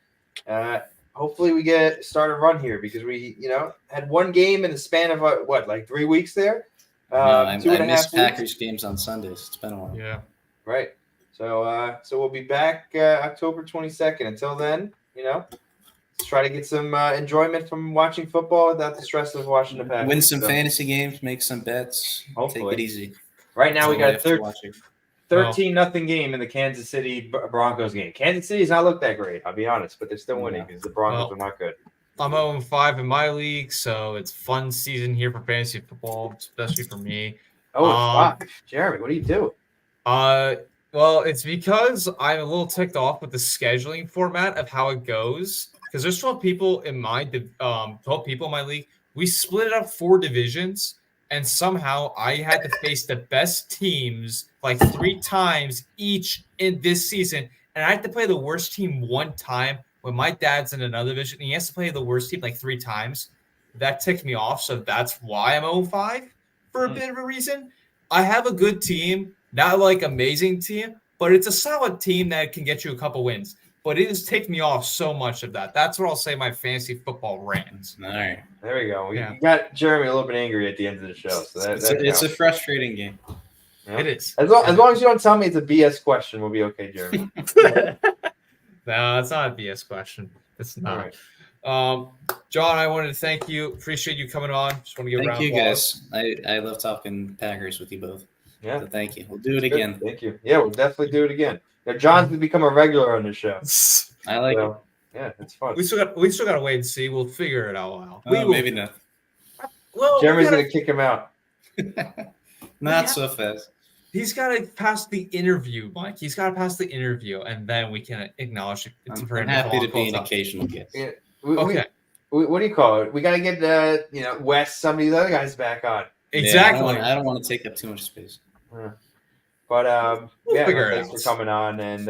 hopefully we start a run here because we had one game in the span of like 3 weeks there. I missed Packers games on Sundays. It's been a while. Yeah, right. So we'll be back October 22nd. Until then, let's try to get some enjoyment from watching football without the stress of watching the Packers. Win some fantasy games, make some bets. Hopefully. Take it easy. Right now we got a 13-0 game in the Kansas City Broncos game. Kansas City's not looked that great, I'll be honest, but they're still winning because the Broncos are not good. I'm 0-5 in my league, so it's fun season here for fantasy football, especially for me. Fuck. Jeremy, what are you doing? Well, it's because I'm a little ticked off with the scheduling format of how it goes. Because there's 12 people in my 12 people in my league. We split it up 4 divisions, and somehow I had to face the best teams like 3 times each in this season, and I had to play the worst team 1 time when my dad's in another division, and he has to play the worst team like 3 times. That ticked me off, so that's why I'm 0-5 for a bit of a reason. I have a good team. Not like amazing team, but it's a solid team that can get you a couple wins. But it has taken me off so much of that. That's what I'll say my fantasy football rants. All right. There we go. We got Jeremy a little bit angry at the end of the show. So it's a frustrating game. It is. As long as you don't tell me it's a BS question, we'll be okay, Jeremy. No, it's not a BS question. It's not. Right. John, I wanted to thank you. Appreciate you coming on. Just want to give a round of applause. Thank you, guys. I love talking Packers with you both. Yeah. So thank you. We'll do it again. Thank you. Yeah, we'll definitely do it again. Now, John's going to become a regular on the show. I like it. Yeah, it's fun. We still got to wait and see. We'll figure it out. Maybe not. Well, Jeremy's going to kick him out. Not so fast. He's got to pass the interview, Mike. He's got to pass the interview, and then we can acknowledge it. I'm happy to be an occasional guest. Yeah. Okay. What do you call it? We got to get Wes, some of these other guys back on. Exactly. I don't want to take up too much space. But thanks for coming on, and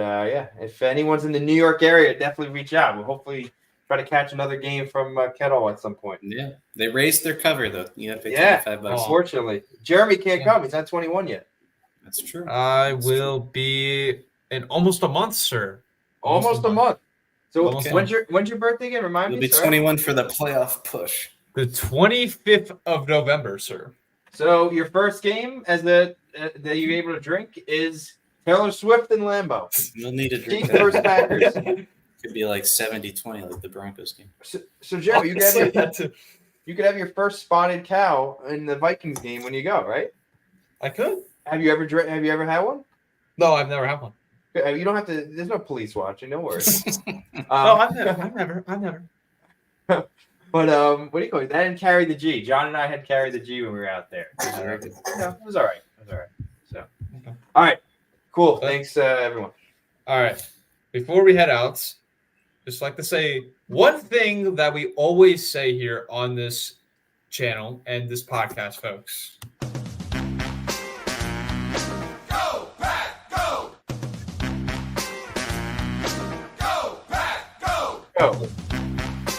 if anyone's in the New York area, definitely reach out. We'll hopefully try to catch another game from Kettle at some point. Yeah, they raised their cover though. You got to pay $25. Unfortunately, Jeremy can't come. He's not 21 yet. That's true. I will be in almost a month, sir. Almost a month. So when's your birthday again? Remind me. You'll be 21 for the playoff push. The 25th of November, sir. So your first game that you're able to drink is Taylor Swift and Lambeau. You'll need a drink. First Packers. Could be like 70-20, like the Broncos game. So Jeremy, you could have your first spotted cow in the Vikings game when you go, right? I could. Have you ever had one? No, I've never had one. You don't have to. There's no police watching. No worries. I've never. But what do you call it? That didn't carry the G. John and I had carried the G when we were out there. It was all right. So, all right, cool. Thanks, everyone. All right. Before we head out, just like to say one thing that we always say here on this channel and this podcast, folks. Go, Pack, go! Go, Pack, go! Go.